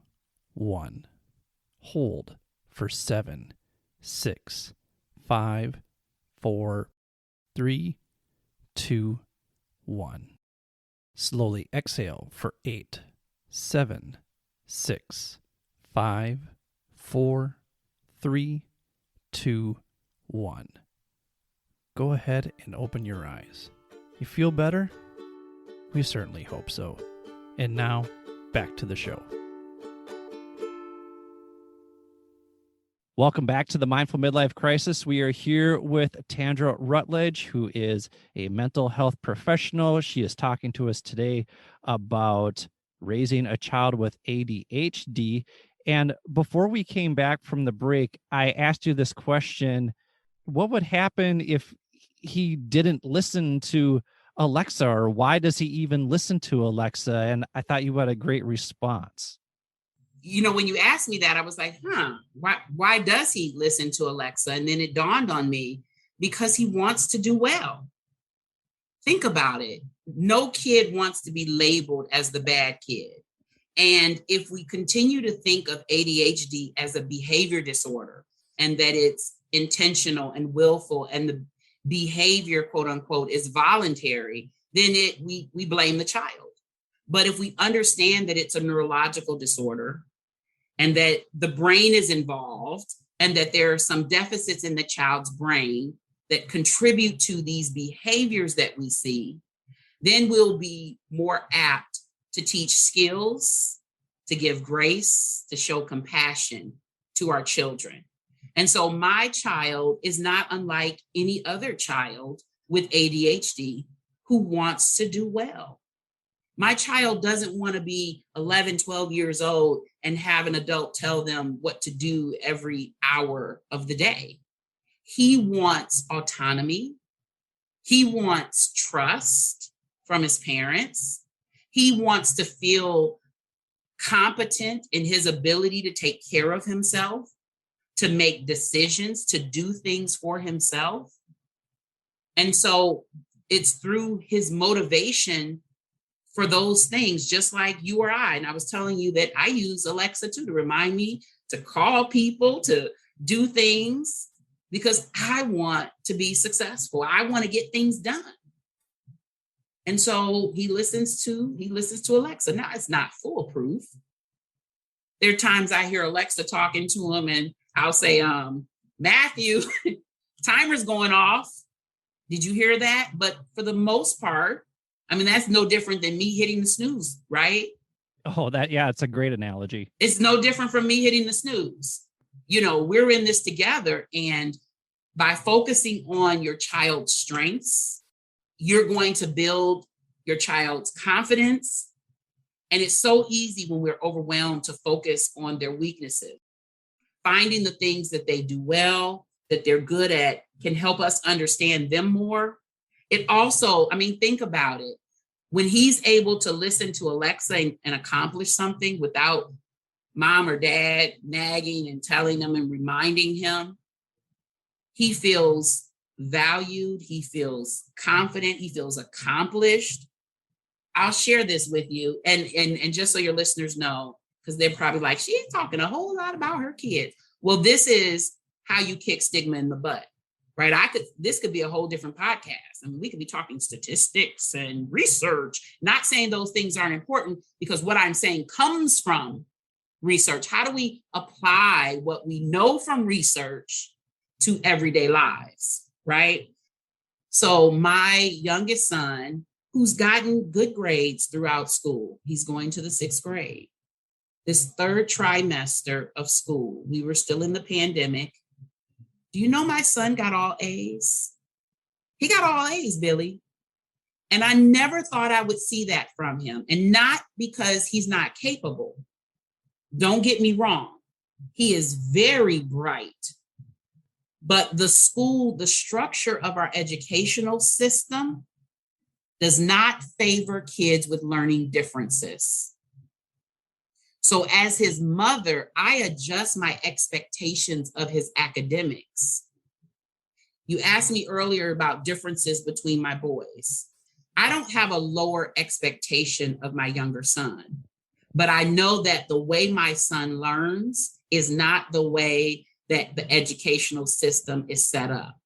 1. Hold for 7, 6, 5, 4, 3, 2, 1. Slowly exhale for 8, 7, 6, 5, 4, 3, 2, 1. Go ahead and open your eyes. You feel better? We certainly hope so. And now, back to the show. Welcome back to the Mindful Midlife Crisis. We are here with Tandra Rutledge, who is a mental health professional. She is talking to us today about raising a child with ADHD. And before we came back from the break, I asked you this question: what would happen if he didn't listen to Alexa, or why does he even listen to Alexa? And I thought you had a great response. You know, when you asked me that, I was like, why does he listen to Alexa? And then it dawned on me, because he wants to do well. Think about it. No kid wants to be labeled as the bad kid. And if we continue to think of ADHD as a behavior disorder, and that it's intentional and willful, and the behavior, quote unquote, is voluntary, then we blame the child. But if we understand that it's a neurological disorder, and that the brain is involved, and that there are some deficits in the child's brain that contribute to these behaviors that we see, then we'll be more apt to teach skills, to give grace, to show compassion to our children. And so my child is not unlike any other child with ADHD who wants to do well. My child doesn't want to be 11, 12 years old and have an adult tell them what to do every hour of the day. He wants autonomy. He wants trust from his parents. He wants to feel competent in his ability to take care of himself, to make decisions, to do things for himself. And so it's through his motivation for those things, just like you or I. And I was telling you that I use Alexa too, to remind me to call people, to do things, because I want to be successful. I want to get things done. And so he listens to Alexa. Now, it's not foolproof. There are times I hear Alexa talking to him, and I'll say, Matthew, timer's going off. Did you hear that? But for the most part, I mean, that's no different than me hitting the snooze, right? Oh, it's a great analogy. It's no different from me hitting the snooze. You know, we're in this together. And by focusing on your child's strengths, you're going to build your child's confidence. And it's so easy when we're overwhelmed to focus on their weaknesses. Finding the things that they do well, that they're good at, can help us understand them more. It also, think about it. When he's able to listen to Alexa and accomplish something without mom or dad nagging and telling them and reminding him, he feels valued, he feels confident, he feels accomplished. I'll share this with you, and just so your listeners know, because they're probably like, she ain't talking a whole lot about her kids. Well, this is how you kick stigma in the butt. Right? This could be a whole different podcast. We could be talking statistics and research, not saying those things aren't important, because what I'm saying comes from research. How do we apply what we know from research to everyday lives? Right? So my youngest son, who's gotten good grades throughout school, he's going to the 6th grade. This 3rd trimester of school, we were still in the pandemic. Do you know my son got all A's? He got all A's, Billy. And I never thought I would see that from him. And not because he's not capable. Don't get me wrong. He is very bright. But the structure of our educational system does not favor kids with learning differences. So as his mother, I adjust my expectations of his academics. You asked me earlier about differences between my boys. I don't have a lower expectation of my younger son, but I know that the way my son learns is not the way that the educational system is set up.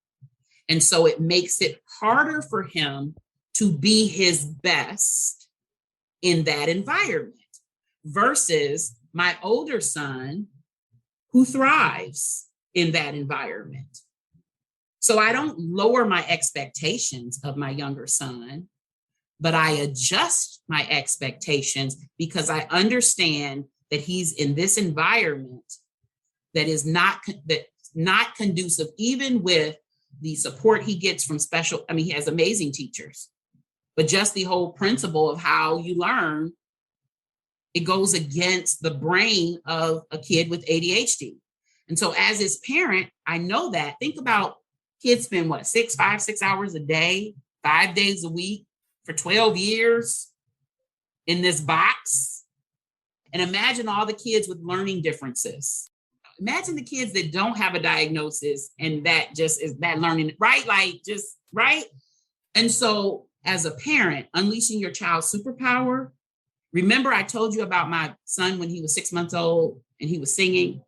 And so it makes it harder for him to be his best in that environment versus my older son who thrives in that environment. So I don't lower my expectations of my younger son, but I adjust my expectations because I understand that he's in this environment that is not conducive, even with the support he gets from he has amazing teachers, but just the whole principle of how you learn, it goes against the brain of a kid with ADHD. And so as his parent, I know that. Think about kids spend 6 hours a day, 5 days a week for 12 years in this box. And imagine all the kids with learning differences. Imagine the kids that don't have a diagnosis and that just is that learning, right? Right? And so as a parent, unleashing your child's superpower. Remember I told you about my son when he was 6 months old and he was singing.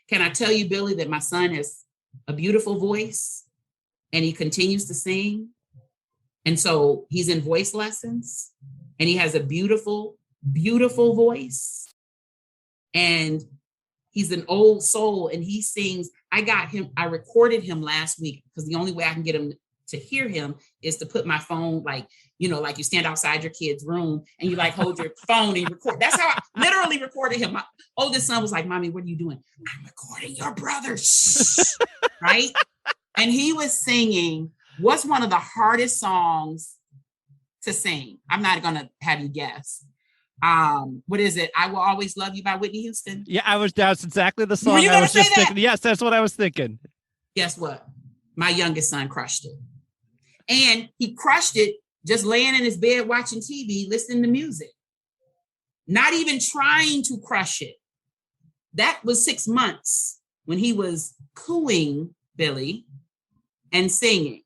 Can I tell you, Billy, that my son has a beautiful voice and he continues to sing? And so he's in voice lessons and he has a beautiful, beautiful voice. And he's an old soul and he sings. I recorded him last week because the only way I can get him to hear him is to put my phone, like you stand outside your kid's room and you hold your phone and you record. That's how I literally recorded him. My oldest son was like, "Mommy, what are you doing?" "I'm recording your brother." Shh. Right? And he was singing what's one of the hardest songs to sing. I'm not going to have you guess. What is it? "I Will Always Love You" by Whitney Houston. Yeah, that's exactly the song I was just thinking. Yes, that's what I was thinking. Guess what? My youngest son crushed it. And he crushed it just laying in his bed watching TV, listening to music. Not even trying to crush it. That was 6 months when he was cooing, Billy, and singing,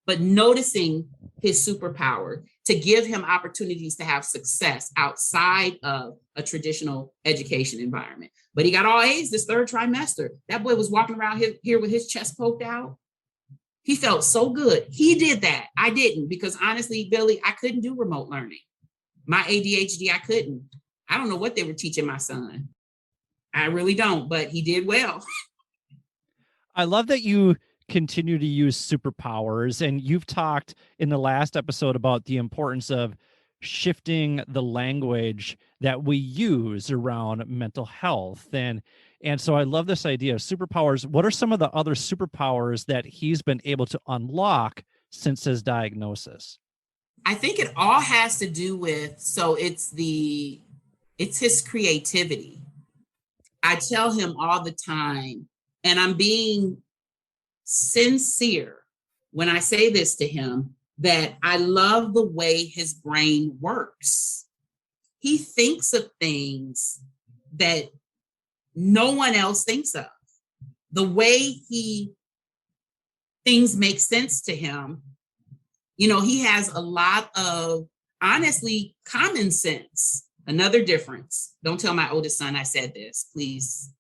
but noticing his superpower to give him opportunities to have success outside of a traditional education environment. But he got all A's this third trimester. That boy was walking around here with his chest poked out. He felt so good. He did that. I didn't, because honestly, Billy, I couldn't do remote learning. My ADHD, I couldn't. I don't know what they were teaching my son. I really don't, but he did well. I love that you continue to use superpowers, and you've talked in the last episode about the importance of shifting the language that we use around mental health. And so I love this idea of superpowers. What are some of the other superpowers that he's been able to unlock since his diagnosis? I think it all has to do with, it's his creativity. I tell him all the time, and I'm being sincere when I say this to him, that I love the way his brain works. He thinks of things that no one else thinks of. The way things make sense to him. He has a lot of, honestly, common sense. Another difference. Don't tell my oldest son I said this, please.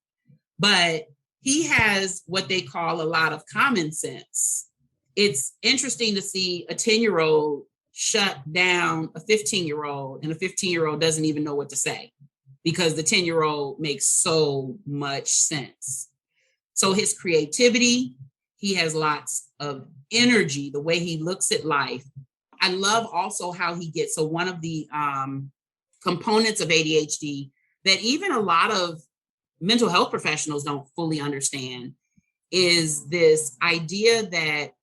But he has what they call a lot of common sense. It's interesting to see a 10-year-old shut down a 15-year-old, and a 15-year-old doesn't even know what to say because the 10-year-old makes so much sense. So his creativity, he has lots of energy, the way he looks at life. I love also how he gets, so one of the components of ADHD that even a lot of mental health professionals don't fully understand is this idea that,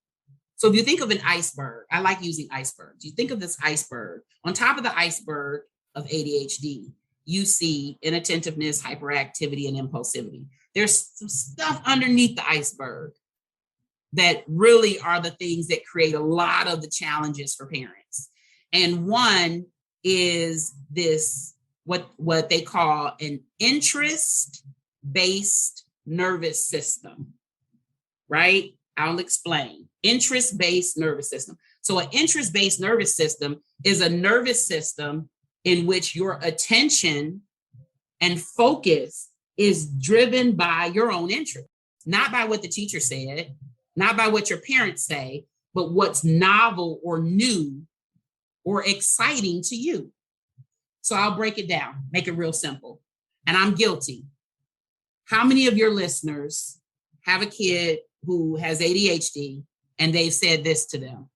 so if you think of an iceberg, I like using icebergs. You think of this iceberg. On top of the iceberg of ADHD, you see inattentiveness, hyperactivity, and impulsivity. There's some stuff underneath the iceberg that really are the things that create a lot of the challenges for parents. And one is this, what they call an interest-based nervous system, right? I'll explain. Interest-based nervous system. So an interest-based nervous system is a nervous system in which your attention and focus is driven by your own interest, not by what the teacher said, not by what your parents say, but what's novel or new or exciting to you. So I'll break it down, make it real simple. And I'm guilty. How many of your listeners have a kid who has ADHD and they've said this to them?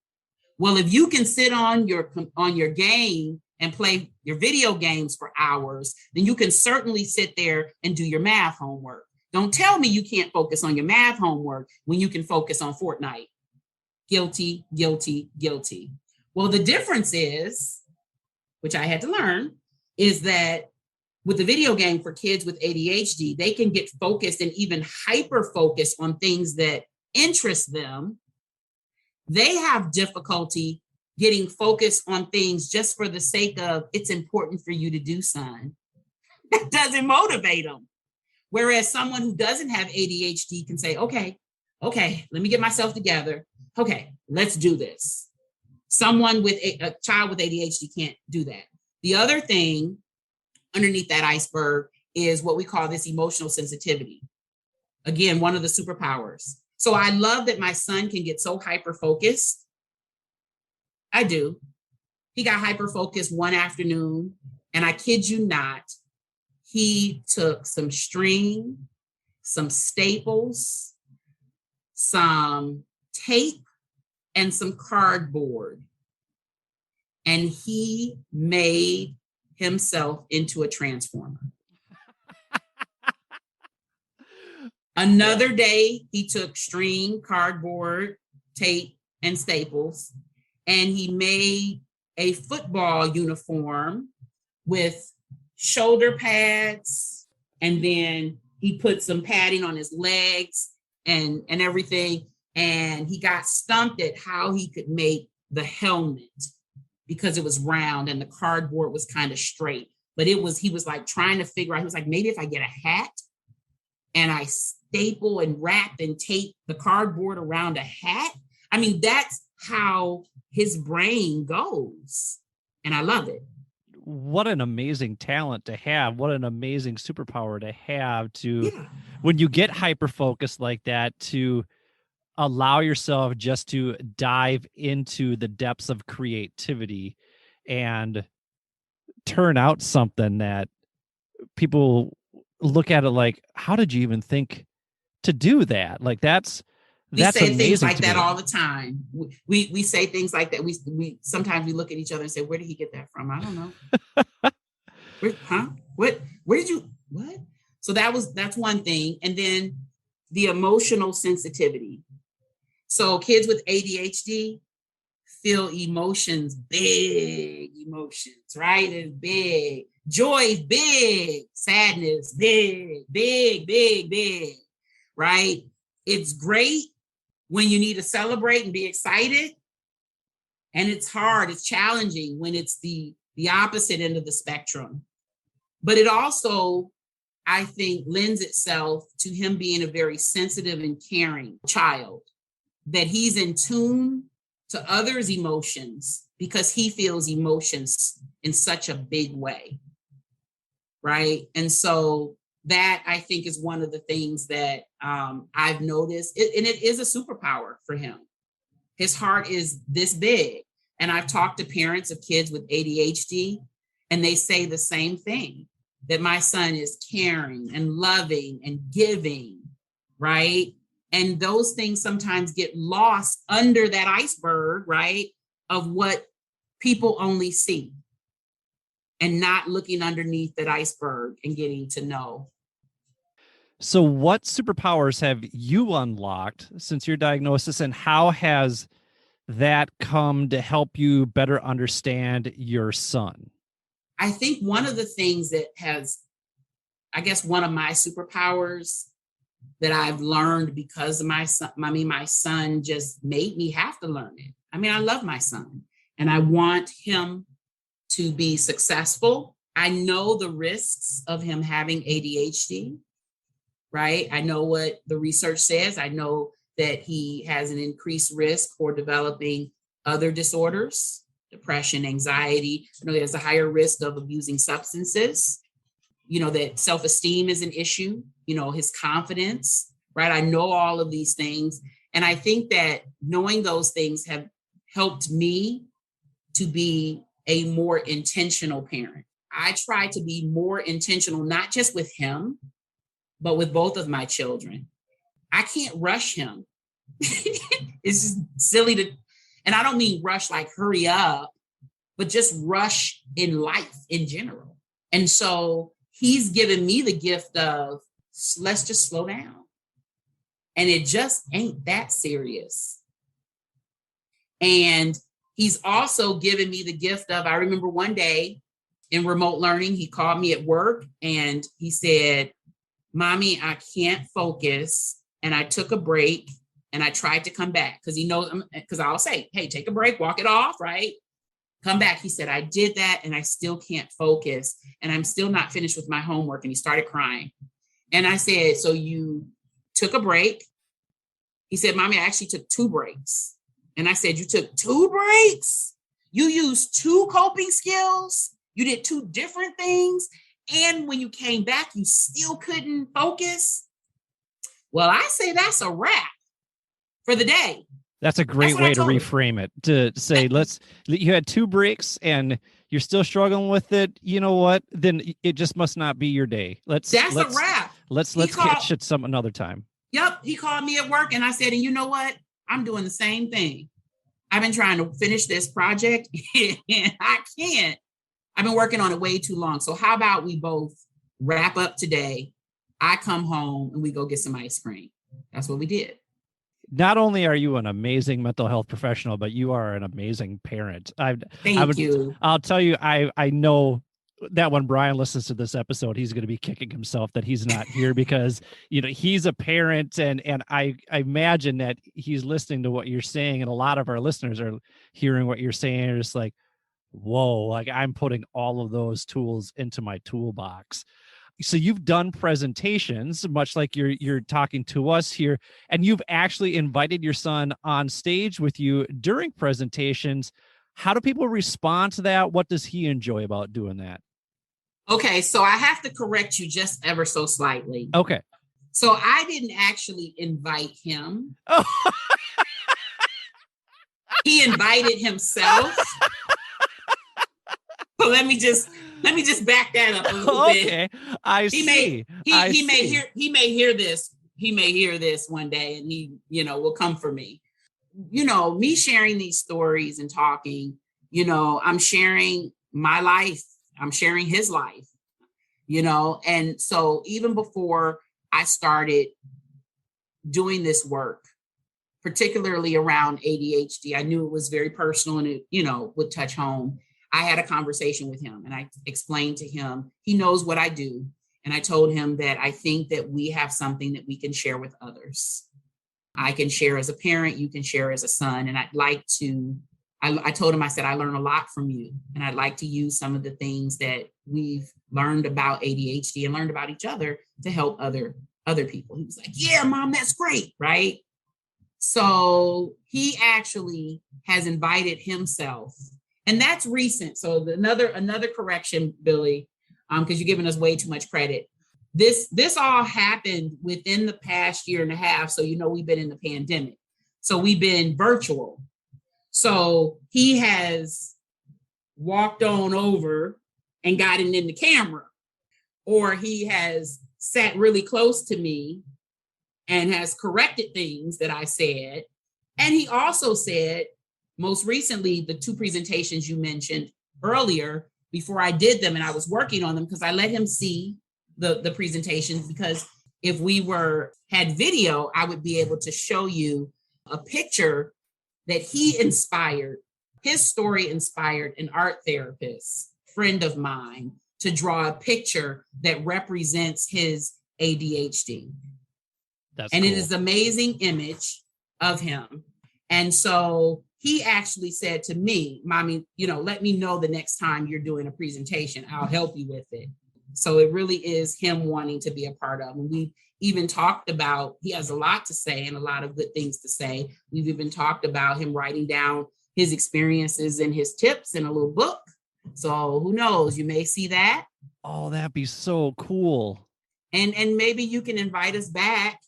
Well, if you can sit on your game and play your video games for hours, then you can certainly sit there and do your math homework. Don't tell me you can't focus on your math homework when you can focus on Fortnite. Guilty, guilty, guilty. Well, the difference is, which I had to learn, is that with the video game for kids with ADHD, they can get focused and even hyper focused on things that interest them. They have difficulty getting focused on things just for the sake of it's important for you to do, son. That doesn't motivate them. Whereas someone who doesn't have ADHD can say, okay, let me get myself together. Okay, let's do this. Someone with a child with ADHD can't do that. The other thing underneath that iceberg is what we call this emotional sensitivity. Again, one of the superpowers. So I love that my son can get so hyper-focused. I do. He got hyper-focused one afternoon, and I kid you not, he took some string, some staples, some tape, and some cardboard. And he made himself into a transformer. Another day, he took string, cardboard, tape, and staples, and he made a football uniform with shoulder pads, and then he put some padding on his legs and everything. And he got stumped at how he could make the helmet because it was round and the cardboard was kind of straight. But he was like trying to figure out, he was like, maybe if I get a hat and I staple and wrap and tape the cardboard around a hat. I mean, that's how his brain goes. And I love it. What an amazing talent to have. What an amazing superpower to have when you get hyper-focused like that, to allow yourself just to dive into the depths of creativity and turn out something that people look at it like, how did you even think to do that? Like that's say things like that all the time. We say things like that. We sometimes we look at each other and say, where did he get that from? I don't know. Where did you, what? So that's one thing. And then the emotional sensitivity. So kids with ADHD feel emotions, big emotions, right? It's big. Joy is big. Sadness, big, big, big, big, right? It's great when you need to celebrate and be excited. And it's hard, it's challenging when it's the opposite end of the spectrum. But it also, I think, lends itself to him being a very sensitive and caring child, that he's in tune to others' emotions because he feels emotions in such a big way, right? And so that, I think, is one of the things that I've noticed, and it is a superpower for him. His heart is this big. And I've talked to parents of kids with ADHD, and they say the same thing, that my son is caring and loving and giving, right? And those things sometimes get lost under that iceberg, right, of what people only see, and not looking underneath that iceberg and getting to know. So what superpowers have you unlocked since your diagnosis, and how has that come to help you better understand your son? I think one of the things that has, I guess, one of my superpowers that I've learned because of my son, my son just made me have to learn it. I mean, I love my son and I want him to be successful. I know the risks of him having ADHD, right? I know what the research says. I know that he has an increased risk for developing other disorders, depression, anxiety. I know there's a higher risk of abusing substances. That self-esteem is an issue, his confidence, right? I know all of these things. And I think that knowing those things have helped me to be a more intentional parent. I try to be more intentional, not just with him, but with both of my children. I can't rush him. It's just silly and I don't mean rush like hurry up, but just rush in life in general. And so he's given me the gift of, let's just slow down. And it just ain't that serious. And he's also given me the gift of, I remember one day in remote learning, he called me at work and he said, Mommy, I can't focus. And I took a break and I tried to come back because he knows, because I'll say, hey, take a break, walk it off, right? Come back. He said, I did that and I still can't focus and I'm still not finished with my homework. And he started crying. And I said, so you took a break? He said, Mommy, I actually took 2 breaks. And I said, you took 2 breaks? You used 2 coping skills? You did 2 different things? And when you came back, you still couldn't focus? Well, I say that's a wrap for the day. That's a great way to reframe it, to say, you had 2 breaks and you're still struggling with it. You know what? Then it just must not be your day. That's a wrap. Let's catch it another time. Yep. He called me at work and I said, and you know what? I'm doing the same thing. I've been trying to finish this project and I can't. I've been working on it way too long. So how about we both wrap up today? I come home and we go get some ice cream. That's what we did. Not only are you an amazing mental health professional, but you are an amazing parent. Thank you. I'll tell you, I know that when Brian listens to this episode, he's going to be kicking himself that he's not here because, he's a parent and I imagine that he's listening to what you're saying. And a lot of our listeners are hearing what you're saying. And it's like, whoa, like I'm putting all of those tools into my toolbox. So you've done presentations, much like you're talking to us here, and you've actually invited your son on stage with you during presentations. How do people respond to that? What does he enjoy about doing that? Okay, so I have to correct you just ever so slightly. Okay. So I didn't actually invite him. Oh. He invited himself. So let me just back that up a little bit. Okay, I see. He may hear this. He may hear this one day, and he, will come for me. Me sharing these stories and talking. I'm sharing my life. I'm sharing his life. And so even before I started doing this work, particularly around ADHD, I knew it was very personal and it, would touch home. I had a conversation with him and I explained to him, he knows what I do. And I told him that I think that we have something that we can share with others. I can share as a parent, you can share as a son. And I'd like to, I told him, I said, I learn a lot from you. And I'd like to use some of the things that we've learned about ADHD and learned about each other to help other people. He was like, yeah, Mom, that's great. Right. So he actually has invited himself. And that's recent. So another correction, Billy, because you're giving us way too much credit. This all happened within the past year and a half. So, we've been in the pandemic. So we've been virtual. So he has walked on over and gotten in the camera, or he has sat really close to me and has corrected things that I said. And he also said, most recently, the 2 presentations you mentioned earlier, before I did them and I was working on them, because I let him see the presentations, because if we had video, I would be able to show you a picture that he inspired. His story inspired an art therapist, friend of mine, to draw a picture that represents his ADHD. That's cool. It is an amazing image of him. And so he actually said to me, Mommy, let me know the next time you're doing a presentation. I'll help you with it. So it really is him wanting to be a part of. And even talked about, he has a lot to say and a lot of good things to say. We've even talked about him writing down his experiences and his tips in a little book. So who knows, you may see that. Oh, that'd be so cool. And maybe you can invite us back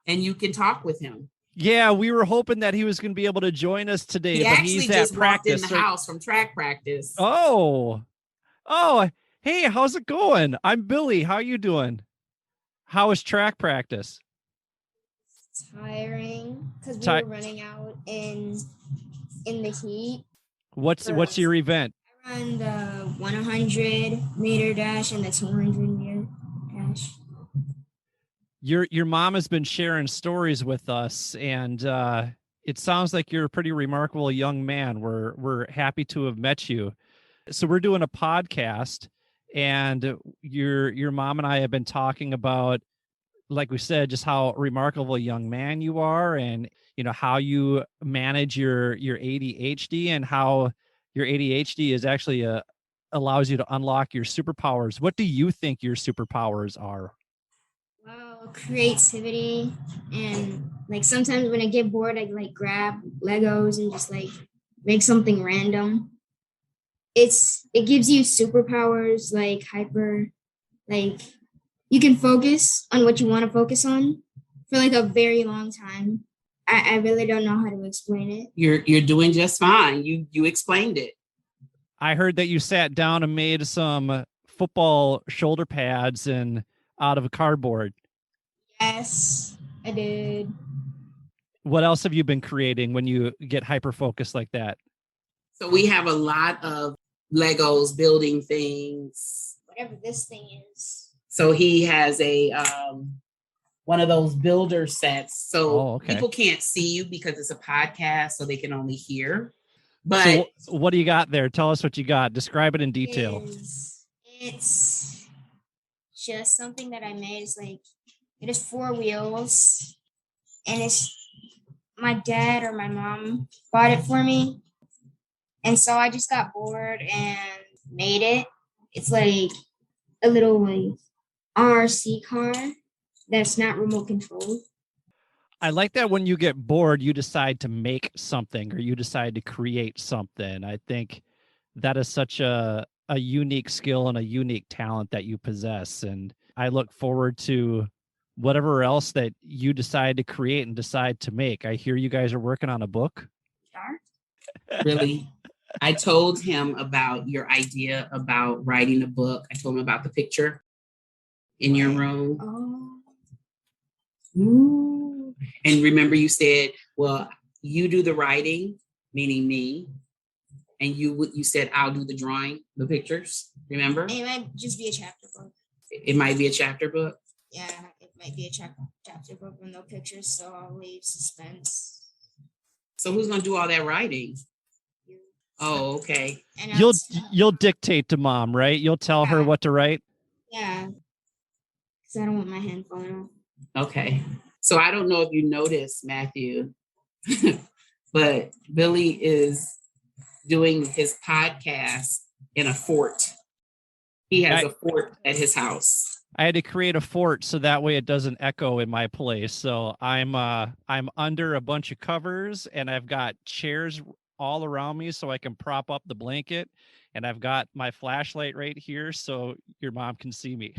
and you can talk with him. Yeah, we were hoping that he was going to be able to join us today, but he's just practice. Walked in the house from track practice. Oh, hey, how's it going? I'm Billy. How you doing? How is track practice? Tiring because we were running out in the heat. What's your event? I run the 100-meter dash and the 200-meter dash. Your mom has been sharing stories with us, and it sounds like you're a pretty remarkable young man. We're happy to have met you. So we're doing a podcast, and your mom and I have been talking about, like we said, just how remarkable a young man you are, and how you manage your ADHD, and how your ADHD is actually allows you to unlock your superpowers. What do you think your superpowers are? Well, creativity, and like sometimes when I get bored, I like grab Legos and just like make something random. It gives you superpowers, like hyper, like you can focus on what you want to focus on for like a very long time. I really don't know how to explain it. You're doing just fine. You explained it. I heard that you sat down and made some football shoulder pads and out of a cardboard. Yes, I did. What else have you been creating when you get hyper focused like that? So we have a lot of Legos building things. Whatever this thing is. So he has a one of those builder sets. So people can't see you because it's a podcast, so they can only hear. But so what do you got there? Tell us what you got. Describe it in detail. It's just something that I made. It's like, it is 4 wheels, and it's my dad or my mom bought it for me. And so I just got bored and made it. It's like a little like RC car that's not remote controlled. I like that when you get bored, you decide to make something, or you decide to create something. I think that is such a unique skill and a unique talent that you possess. And I look forward to whatever else that you decide to create and decide to make. I hear you guys are working on a book. Sure. Really? I told him about your idea about writing a book. I told him about the picture in your room. Oh. Ooh. And remember, you said, well, you do the writing, meaning me, and you said, I'll do the drawing, the pictures. Remember? It might just be a chapter book. It might be a chapter book. Yeah, it might be a chapter book with no pictures, so I'll leave suspense. So who's going to do all that writing? You. Oh, okay. And You'll dictate to mom, right? You'll tell her what to write? Yeah. Because I don't want my hand falling off. Okay. So I don't know if you noticed, Matthew, but Billy is doing his podcast in a fort. He has a fort at his house. I had to create a fort so that way it doesn't echo in my place. So I'm under a bunch of covers, and I've got chairs all around me so I can prop up the blanket, and I've got my flashlight right here so your mom can see me.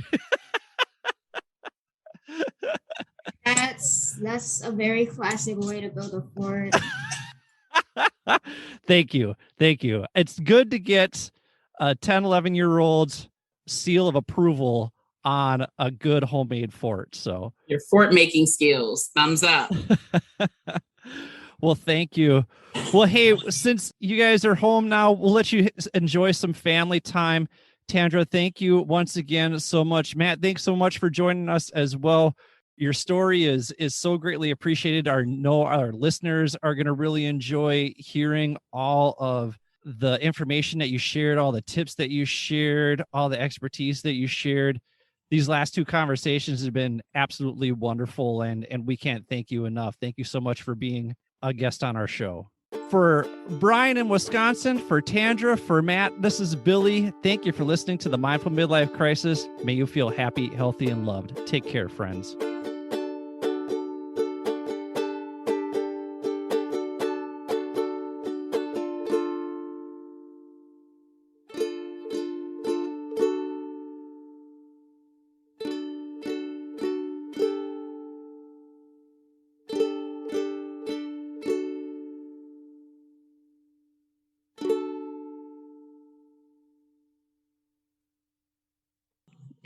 That's a very classic way to build a fort. Thank you. It's good to get a 10, 11-year-old's seal of approval on a good homemade fort. So your fort making skills, thumbs up. Well, thank you. Well, hey, since you guys are home now, we'll let you enjoy some family time. Tandra, thank you once again so much. Matt, thanks so much for joining us as well. Your story is so greatly appreciated. Our listeners are going to really enjoy hearing all of the information that you shared, all the tips that you shared, all the expertise that you shared. These last 2 conversations have been absolutely wonderful, and we can't thank you enough. Thank you so much for being a guest on our show. For Brian in Wisconsin, for Tandra, for Matt, this is Billy. Thank you for listening to the Mindful Midlife Crisis. May you feel happy, healthy, and loved. Take care, friends.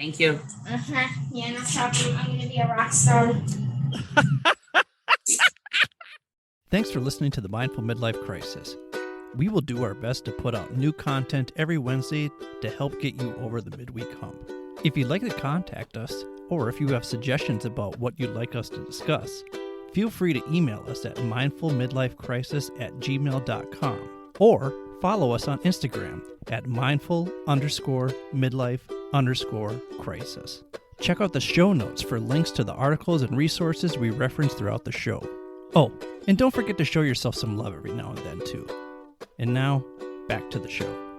Thank you. Yeah, no problem. I'm gonna be a rock star. Thanks for listening to the Mindful Midlife Crisis. We will do our best to put out new content every Wednesday to help get you over the midweek hump. If you'd like to contact us, or if you have suggestions about what you'd like us to discuss, feel free to email us at mindfulmidlifecrisis@gmail.com or follow us on Instagram at mindful_midlife_crisis. Check out the show notes for links to the articles and resources we reference throughout the show. Oh, and don't forget to show yourself some love every now and then, too. And now, back to the show.